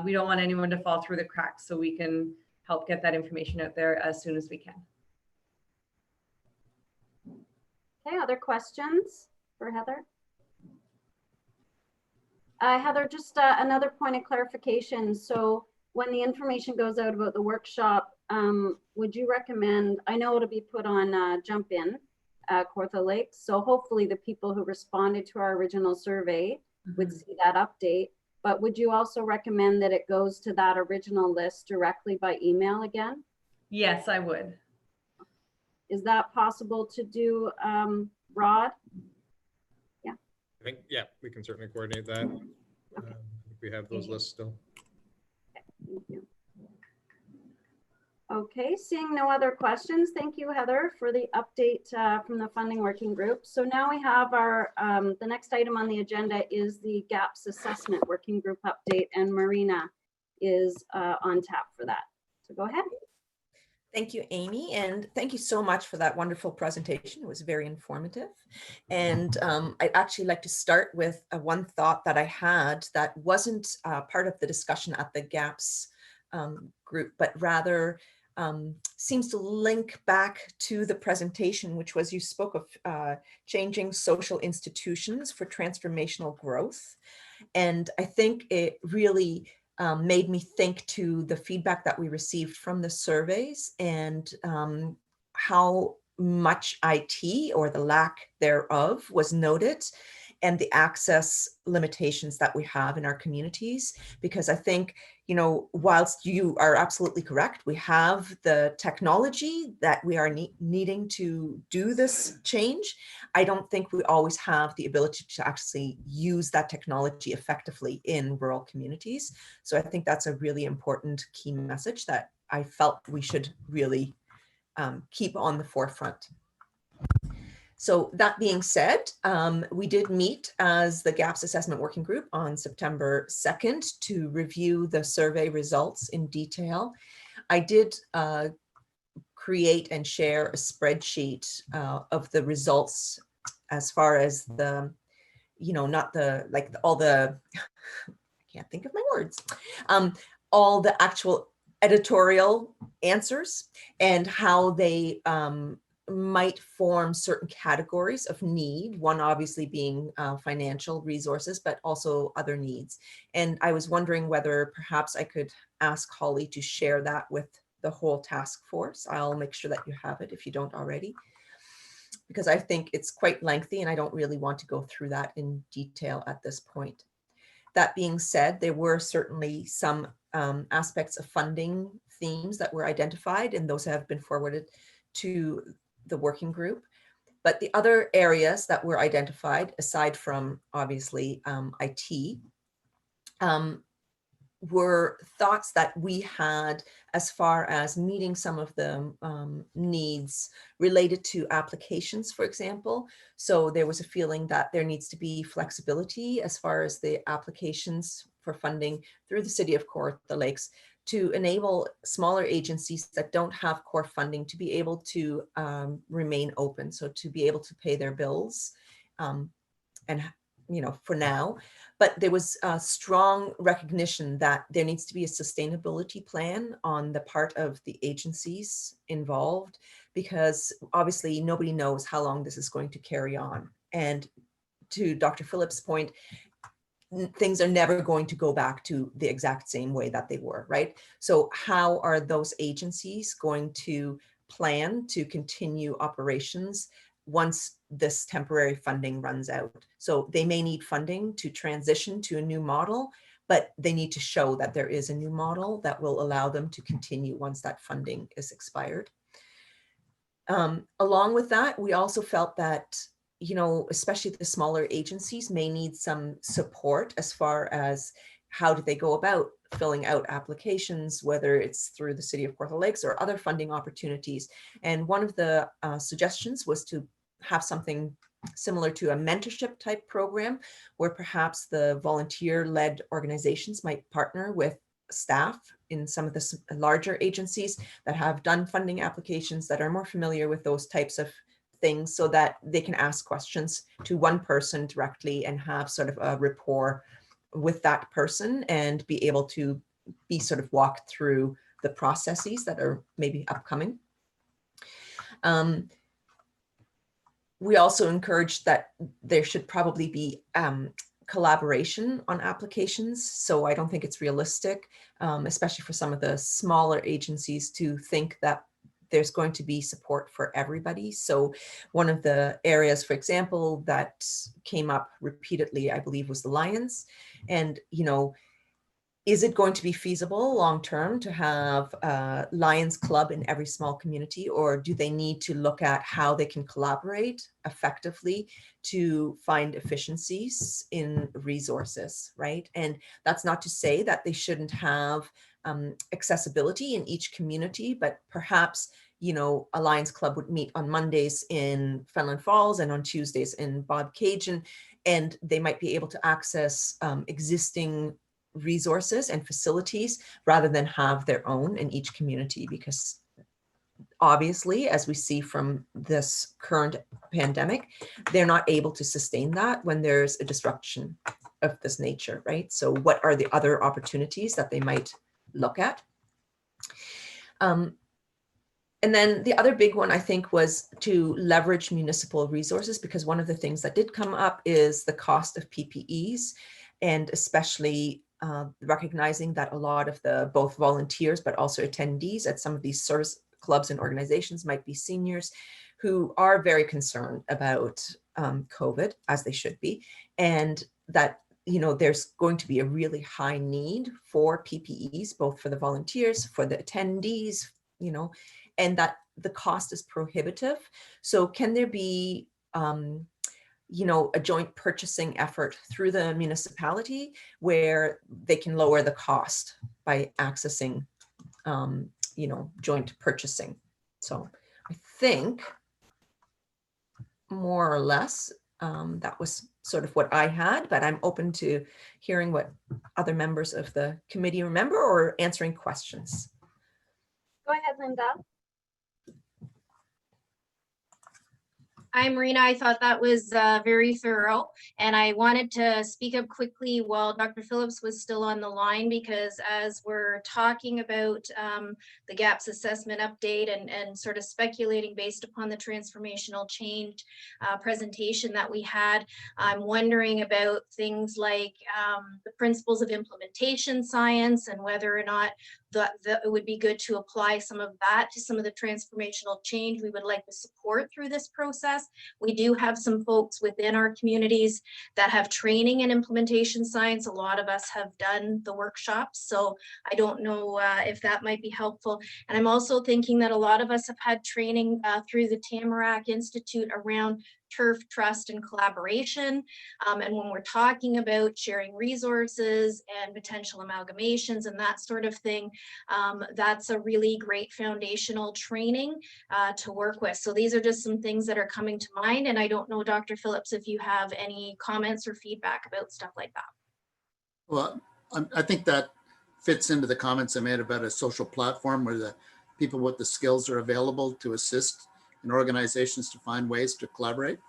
we don't want anyone to fall through the cracks, so we can help get that information out there as soon as we can. Okay, other questions for Heather? Heather, just another point of clarification. So when the information goes out about the workshop, would you recommend, I know it'll be put on Jump In, Kawartha Lakes, so hopefully the people who responded to our original survey would see that update, but would you also recommend that it goes to that original list directly by email again? Yes, I would. Is that possible to do, Rod? I think, yeah, we can certainly coordinate that. Okay. We have those lists still. Thank you. Okay, seeing no other questions, thank you, Heather, for the update from the funding working group. So now we have our, the next item on the agenda is the GAPS assessment working group update, and Marina is on tap for that. So go ahead. Thank you, Amy, and thank you so much for that wonderful presentation. It was very informative. And I'd actually like to start with one thought that I had that wasn't part of the discussion at the GAPS group, but rather seems to link back to the presentation, which was, you spoke of changing social institutions for transformational growth. And I think it really made me think to the feedback that we received from the surveys and how much IT, or the lack thereof, was noted, and the access limitations that we have in our communities. Because I think, you know, whilst you are absolutely correct, we have the technology that we are needing to do this change, I don't think we always have the ability to actually use that technology effectively in rural communities. So I think that's a really important key message that I felt we should really keep on the forefront. So that being said, we did meet as the Gaps Assessment Working Group on September 2nd to review the survey results in detail. I did create and share a spreadsheet of the results as far as the, not the, like all the, I can't think of my words, all the actual editorial answers and how they might form certain categories of need, one obviously being financial resources, but also other needs. And I was wondering whether perhaps I could ask Holly to share that with the whole task force. I'll make sure that you have it if you don't already, because I think it's quite lengthy and I don't really want to go through that in detail at this point. That being said, there were certainly some aspects of funding themes that were identified, and those have been forwarded to the working group. But the other areas that were identified, aside from obviously IT, were thoughts that we had as far as meeting some of the needs related to applications, for example. So there was a feeling that there needs to be flexibility as far as the applications for funding through the City of Kawartha Lakes to enable smaller agencies that don't have core funding to be able to remain open. So to be able to pay their bills and for now. But there was a strong recognition that there needs to be a sustainability plan on the part of the agencies involved, because obviously nobody knows how long this is going to carry on. And to Dr. Phillips' point, things are never going to go back to the exact same way that they were, right? So how are those agencies going to plan to continue operations once this temporary funding runs out? So they may need funding to transition to a new model, but they need to show that there is a new model that will allow them to continue once that funding is expired. Along with that, we also felt that, especially the smaller agencies may need some support as far as how do they go about filling out applications, whether it's through the City of Kawartha Lakes or other funding opportunities. And one of the suggestions was to have something similar to a mentorship type program, where perhaps the volunteer-led organizations might partner with staff in some of the larger agencies that have done funding applications, that are more familiar with those types of things, so that they can ask questions to one person directly and have sort of a rapport with that person and be able to be sort of walked through the processes that are maybe upcoming. We also encouraged that there should probably be collaboration on applications. So I don't think it's realistic, especially for some of the smaller agencies, to think that there's going to be support for everybody. So one of the areas, for example, that came up repeatedly, I believe, was the Lions. And, is it going to be feasible long-term to have a Lions Club in every small community, or do they need to look at how they can collaborate effectively to find efficiencies in resources, right? And that's not to say that they shouldn't have accessibility in each community, but perhaps, a Lions Club would meet on Mondays in Fenelon Falls and on Tuesdays in Bobcaygeon, and they might be able to access existing resources and facilities rather than have their own in each community, because obviously, as we see from this current pandemic, they're not able to sustain that when there's a disruption of this nature, right? So what are the other opportunities that they might look at? And then the other big one, I think, was to leverage municipal resources, because one of the things that did come up is the cost of PPEs, and especially recognizing that a lot of the both volunteers but also attendees at some of these service clubs and organizations might be seniors who are very concerned about COVID, as they should be, and that there's going to be a really high need for PPEs, both for the volunteers, for the attendees, and that the cost is prohibitive. So can there be a joint purchasing effort through the municipality where they can lower the cost by accessing, joint purchasing? So think more or less that was sort of what I had, but I'm open to hearing what other members of the committee remember or answering questions. Go ahead, Linda. Hi, Marina. I thought that was very thorough, and I wanted to speak up quickly while Dr. Phillips was still on the line, because as we're talking about the gaps assessment update and sort of speculating based upon the transformational change presentation that we had, I'm wondering about things like the principles of implementation science and whether or not it would be good to apply some of that to some of the transformational change we would like to support through this process. We do have some folks within our communities that have training in implementation science. A lot of us have done the workshops, so I don't know if that might be helpful. And I'm also thinking that a lot of us have had training through the Tamarack Institute around turf, trust, and collaboration. And when we're talking about sharing resources and potential amalgamations and that sort of thing, that's a really great foundational training to work with. So these are just some things that are coming to mind. And I don't know, Dr. Phillips, if you have any comments or feedback about stuff like that. Well, I think that fits into the comments I made about a social platform where the people with the skills are available to assist in organizations to find ways to collaborate.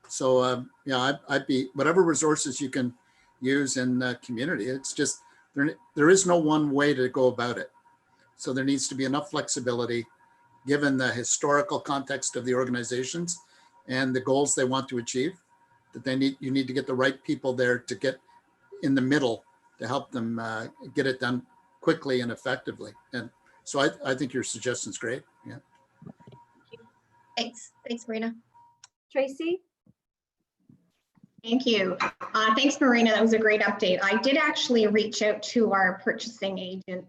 So yeah, I'd be, whatever resources you can use in the community, it's just, there is no one way to go about it. So there needs to be enough flexibility given the historical context of the organizations and the goals they want to achieve, that you need to get the right people there to get in the middle to help them get it done quickly and effectively. And so I think your suggestion's great. Yeah. Thanks, Marina. Tracy? Thank you. Thanks, Marina. That was a great update. I did actually reach out to our purchasing agent,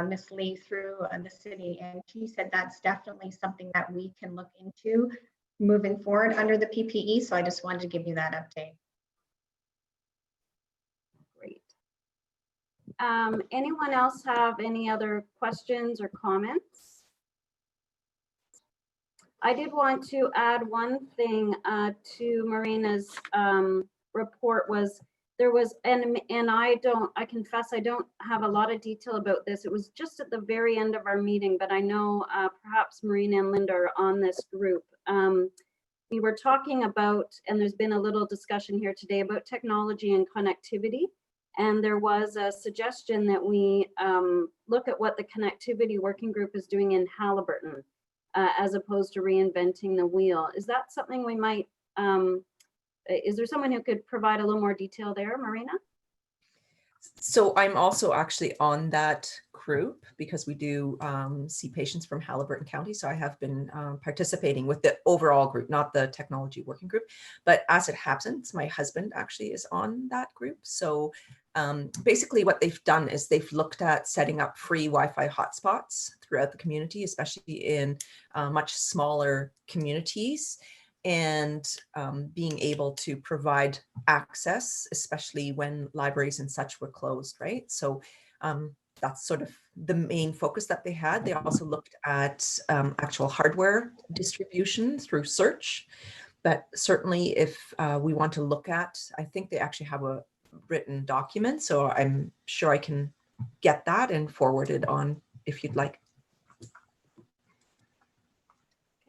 Ms. Lee, through the city, and she said that's definitely something that we can look into moving forward under the PPE. So I just wanted to give you that update. Great. Anyone else have any other questions or comments? I did want to add one thing to Marina's report. There was, and I confess I don't have a lot of detail about this. It was just at the very end of our meeting, but I know perhaps Marina and Linda are on this group. We were talking about, and there's been a little discussion here today about technology and connectivity. And there was a suggestion that we look at what the connectivity working group is doing in Haliburton, as opposed to reinventing the wheel. Is that something we might, is there someone who could provide a little more detail there, Marina? So I'm also actually on that group because we do see patients from Haliburton County. So I have been participating with the overall group, not the technology working group. But as it happens, my husband actually is on that group. So basically what they've done is they've looked at setting up free Wi-Fi hotspots throughout the community, especially in much smaller communities, and being able to provide access, especially when libraries and such were closed, right? So that's sort of the main focus that they had. They also looked at actual hardware distribution through search, but certainly if we want to look at, I think they actually have a written document, so I'm sure I can get that and forward it on if you'd like.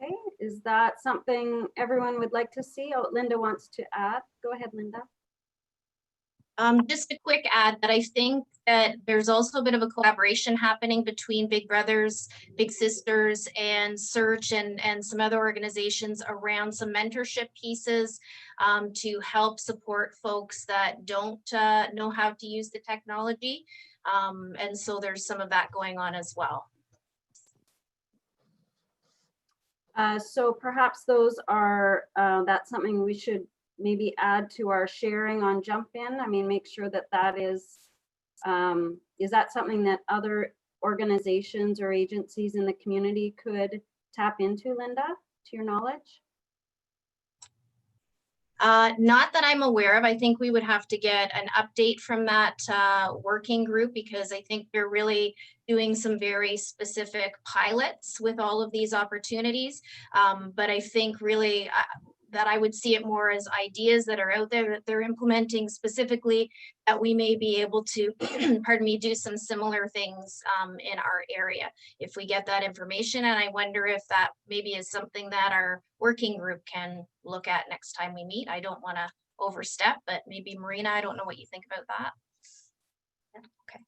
Okay, is that something everyone would like to see? Oh, Linda wants to add. Go ahead, Linda. Just a quick add that I think that there's also a bit of a collaboration happening between Big Brothers, Big Sisters, and Search and some other organizations around some mentorship pieces to help support folks that don't know how to use the technology. And so there's some of that going on as well. So perhaps those are, that's something we should maybe add to our sharing on Jump In. I mean, make sure that that is that something that other organizations or agencies in the community could tap into, Linda, to your knowledge? Not that I'm aware of. I think we would have to get an update from that working group, because I think they're really doing some very specific pilots with all of these opportunities. But I think really that I would see it more as ideas that are out there that they're implementing specifically, that we may be able to, pardon me, do some similar things in our area if we get that information. And I wonder if that maybe is something that our working group can look at next time we meet. I don't want to overstep, but maybe Marina, I don't know what you think about that. Yeah, okay.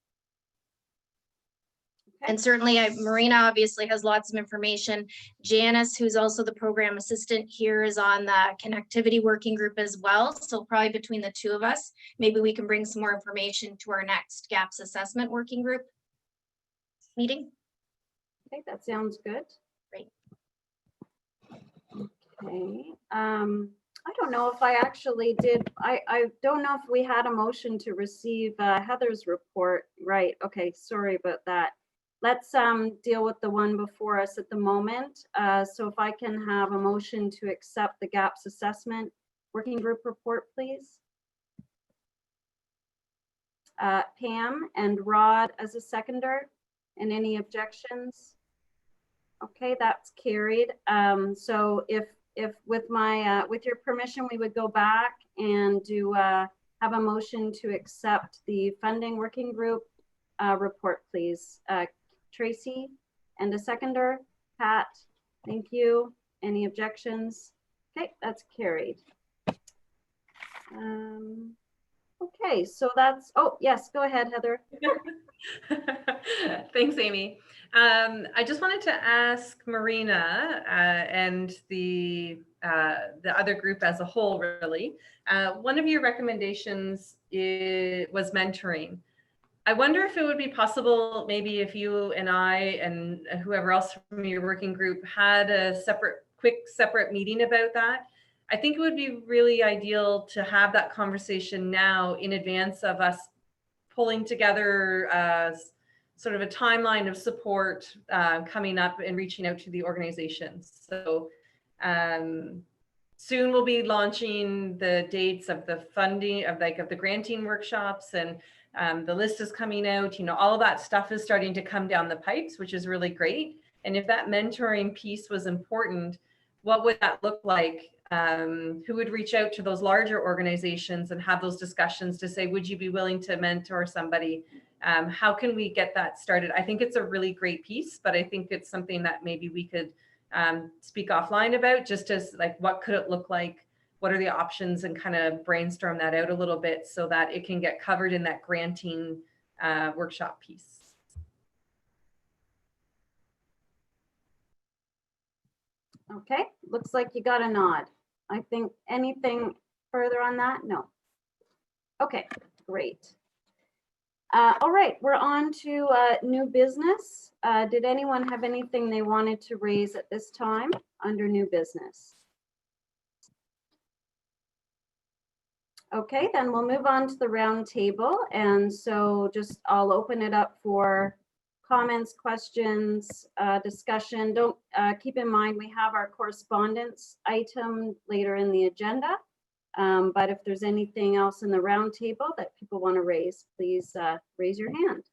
And certainly Marina obviously has lots of information. Janice, who's also the program assistant here, is on the connectivity working group as well. So probably between the two of us, maybe we can bring some more information to our next gaps assessment working group meeting. Okay, that sounds good. Great. Okay. I don't know if I actually did. I don't know if we had a motion to receive Heather's report. Right. Okay. Sorry about that. Let's deal with the one before us at the moment. So if I can have a motion to accept the gaps assessment working group report, please. Pam and Rod as a seconder, and any objections? Okay, that's carried. So if with my with your permission, we would go back and do have a motion to accept the funding working group report, please. Tracy, and a seconder. Pat, thank you. Any objections? Okay, that's carried. Okay, so that's, oh yes, go ahead, Heather. Thanks, Amy. I just wanted to ask Marina and the other group as a whole, really. One of your recommendations was mentoring. I wonder if it would be possible, maybe if you and I and whoever else from your working group had a quick separate meeting about that. I think it would be really ideal to have that conversation now in advance of us pulling together sort of a timeline of support coming up and reaching out to the organizations. So soon we'll be launching the dates of the funding of the granting workshops, and the list is coming out. You know, all of that stuff is starting to come down the pipes, which is really great. And if that mentoring piece was important, what would that look like? Who would reach out to those larger organizations and have those discussions to say, would you be willing to mentor somebody? How can we get that started? I think it's a really great piece, but I think it's something that maybe we could speak offline about, just as like, what could it look like? What are the options, and kind of brainstorm that out a little bit so that it can get covered in that granting workshop piece. Okay, looks like you got a nod. I think anything further on that? No. Okay, great. All right, we're on to new business. Did anyone have anything they wanted to raise at this time under new business? Okay, then we'll move on to the round table. And so just I'll open it up for comments, questions, discussion. Don't keep in mind we have our correspondence item later in the agenda. But if there's anything else in the round table that people want to raise, please raise your hand.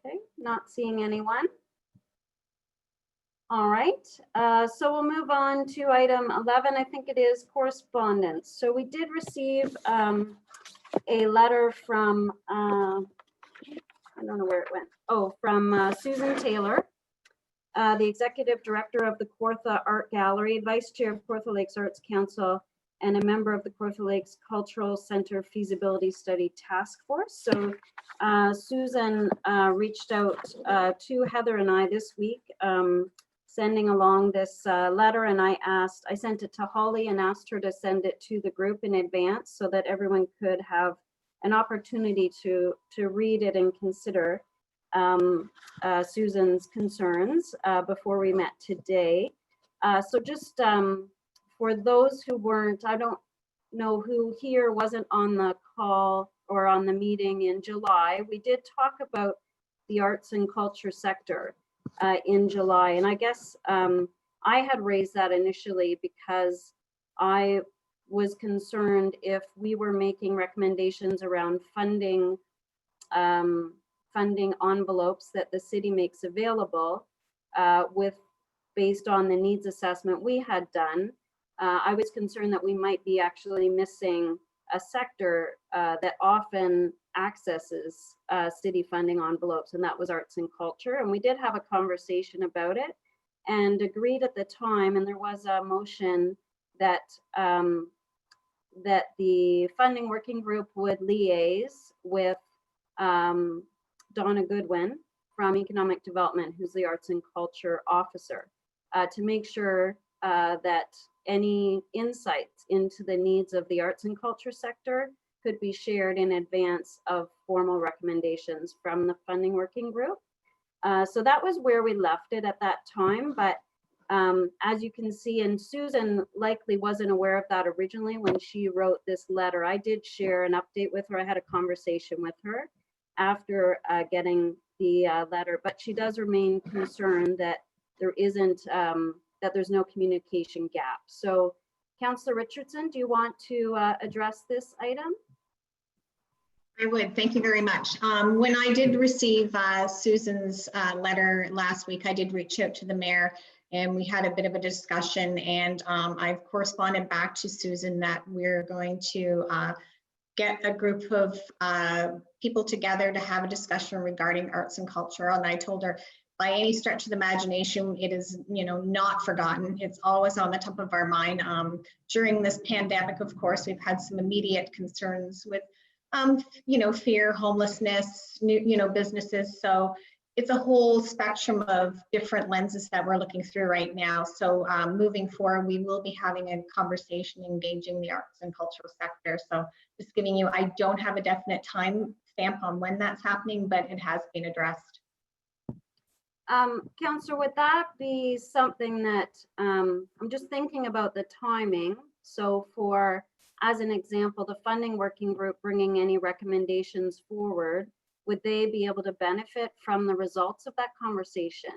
Okay, not seeing anyone. All right, so we'll move on to item 11. I think it is correspondence. So we did receive a letter from, I don't know where it went. Oh, from Susan Taylor, the Executive Director of the Kawartha Art Gallery, Vice Chair of Kawartha Lakes Arts Council, and a member of the Kawartha Lakes Cultural Center Feasibility Study Task Force. So Susan reached out to Heather and I this week, sending along this letter, and I sent it to Holly and asked her to send it to the group in advance so that everyone could have an opportunity to read it and consider Susan's concerns before we met today. So just for those who weren't, I don't know who here wasn't on the call or on the meeting in July, we did talk about the arts and culture sector in July. And I guess I had raised that initially because I was concerned if we were making recommendations around funding envelopes that the city makes available based on the needs assessment we had done. I was concerned that we might be actually missing a sector that often accesses city funding envelopes, and that was arts and culture. And we did have a conversation about it and agreed at the time, and there was a motion that that the funding working group would liaise with Donna Goodwin from Economic Development, who's the Arts and Culture Officer, to make sure that any insights into the needs of the arts and culture sector could be shared in advance of formal recommendations from the funding working group. So that was where we left it at that time. But as you can see, and Susan likely wasn't aware of that originally when she wrote this letter, I did share an update with her. I had a conversation with her after getting the letter, but she does remain concerned that there isn't, that there's no communication gap. So Councillor Richardson, do you want to address this item? I would, thank you very much. When I did receive Susan's letter last week, I did reach out to the mayor and we had a bit of a discussion, and I've corresponded back to Susan that we're going to get a group of people together to have a discussion regarding arts and culture. And I told her, by any stretch of the imagination, it is, not forgotten. It's always on the top of our mind. During this pandemic, of course, we've had some immediate concerns with, fear, homelessness, businesses. So it's a whole spectrum of different lenses that we're looking through right now. So moving forward, we will be having a conversation engaging the arts and cultural sector. So just giving you, I don't have a definite time stamp on when that's happening, but it has been addressed. Councillor, would that be something that, I'm just thinking about the timing. So for, as an example, the funding working group bringing any recommendations forward, would they be able to benefit from the results of that conversation?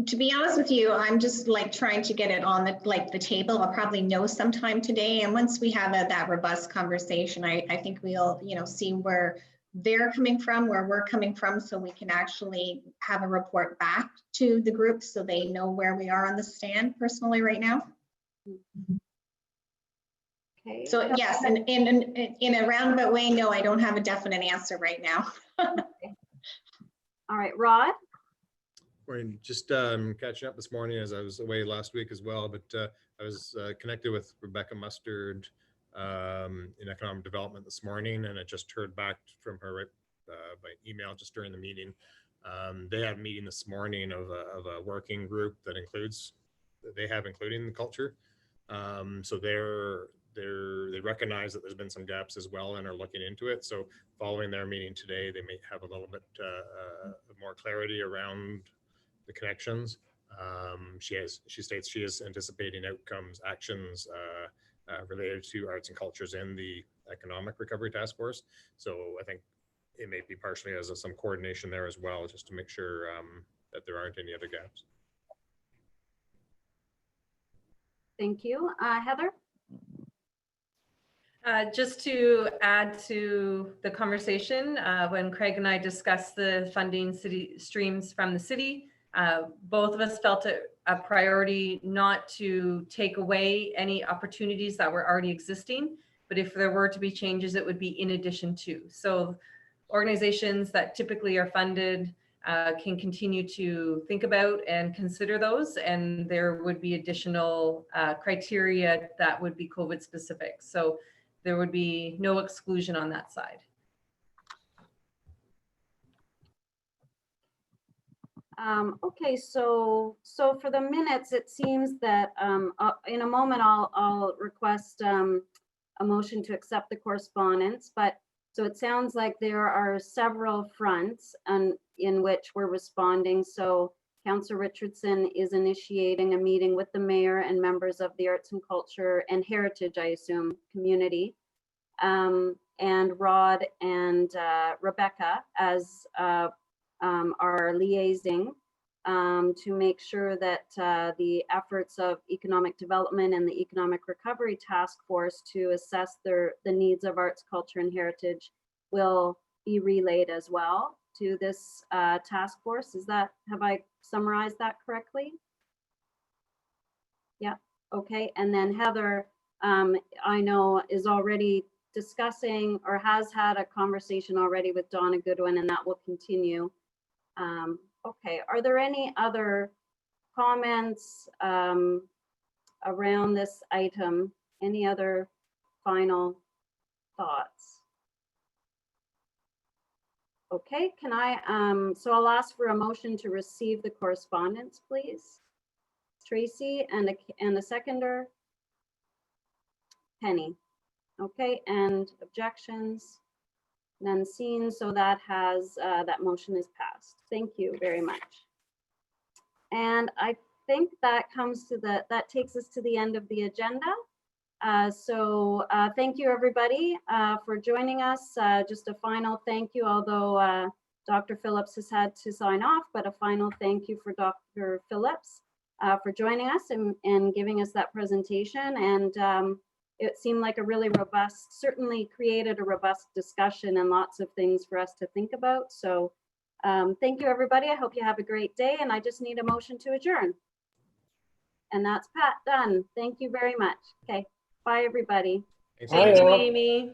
To be honest with you, I'm just trying to get it on the table. I'll probably know sometime today. And once we have that robust conversation, I think we'll, see where they're coming from, where we're coming from, so we can actually have a report back to the group so they know where we are on the stand personally right now. Okay. So yes, and in a roundabout way, no, I don't have a definite answer right now. All right, Rod? We're just catching up this morning as I was away last week as well, but I was connected with Rebecca Mustard in economic development this morning, and I just heard back from her by email just during the meeting. They had a meeting this morning of a working group that including the culture. So they recognize that there's been some gaps as well and are looking into it. So following their meeting today, they may have a little bit more clarity around the connections. She states she is anticipating outcomes, actions related to arts and cultures in the Economic Recovery Task Force. So I think it may be partially as some coordination there as well, just to make sure that there aren't any other gaps. Thank you. Heather? Just to add to the conversation, when Craig and I discussed the funding city streams from the city, both of us felt it a priority not to take away any opportunities that were already existing, but if there were to be changes, it would be in addition to. So organizations that typically are funded can continue to think about and consider those, and there would be additional criteria that would be COVID specific. So there would be no exclusion on that side. Okay, so for the minutes, it seems that in a moment I'll request a motion to accept the correspondence, but so it sounds like there are several fronts in which we're responding. So Councillor Richardson is initiating a meeting with the mayor and members of the arts and culture and heritage, I assume, community. and Rod and Rebecca as our liaising to make sure that the efforts of economic development and the economic recovery task force to assess the needs of arts, culture, and heritage will be relayed as well to this task force. Have I summarized that correctly? Yeah, okay. And then Heather, I know, is already discussing or has had a conversation already with Donna Goodwin, and that will continue. Okay, are there any other comments around this item? Any other final thoughts? Okay, can I, so I'll ask for a motion to receive the correspondence, please. Tracy, and a seconder? Penny. Okay, and objections? None seen, so that motion is passed. Thank you very much. And I think that takes us to the end of the agenda. Thank you, everybody, for joining us. Just a final thank you, although Dr. Phillips has had to sign off, but a final thank you for Dr. Phillips for joining us and giving us that presentation. And it seemed like a really robust, certainly created a robust discussion and lots of things for us to think about. So thank you, everybody. I hope you have a great day. And I just need a motion to adjourn. And that's Pat done. Thank you very much. Okay. Bye, everybody. Thanks, Thank you, everyone. Amy.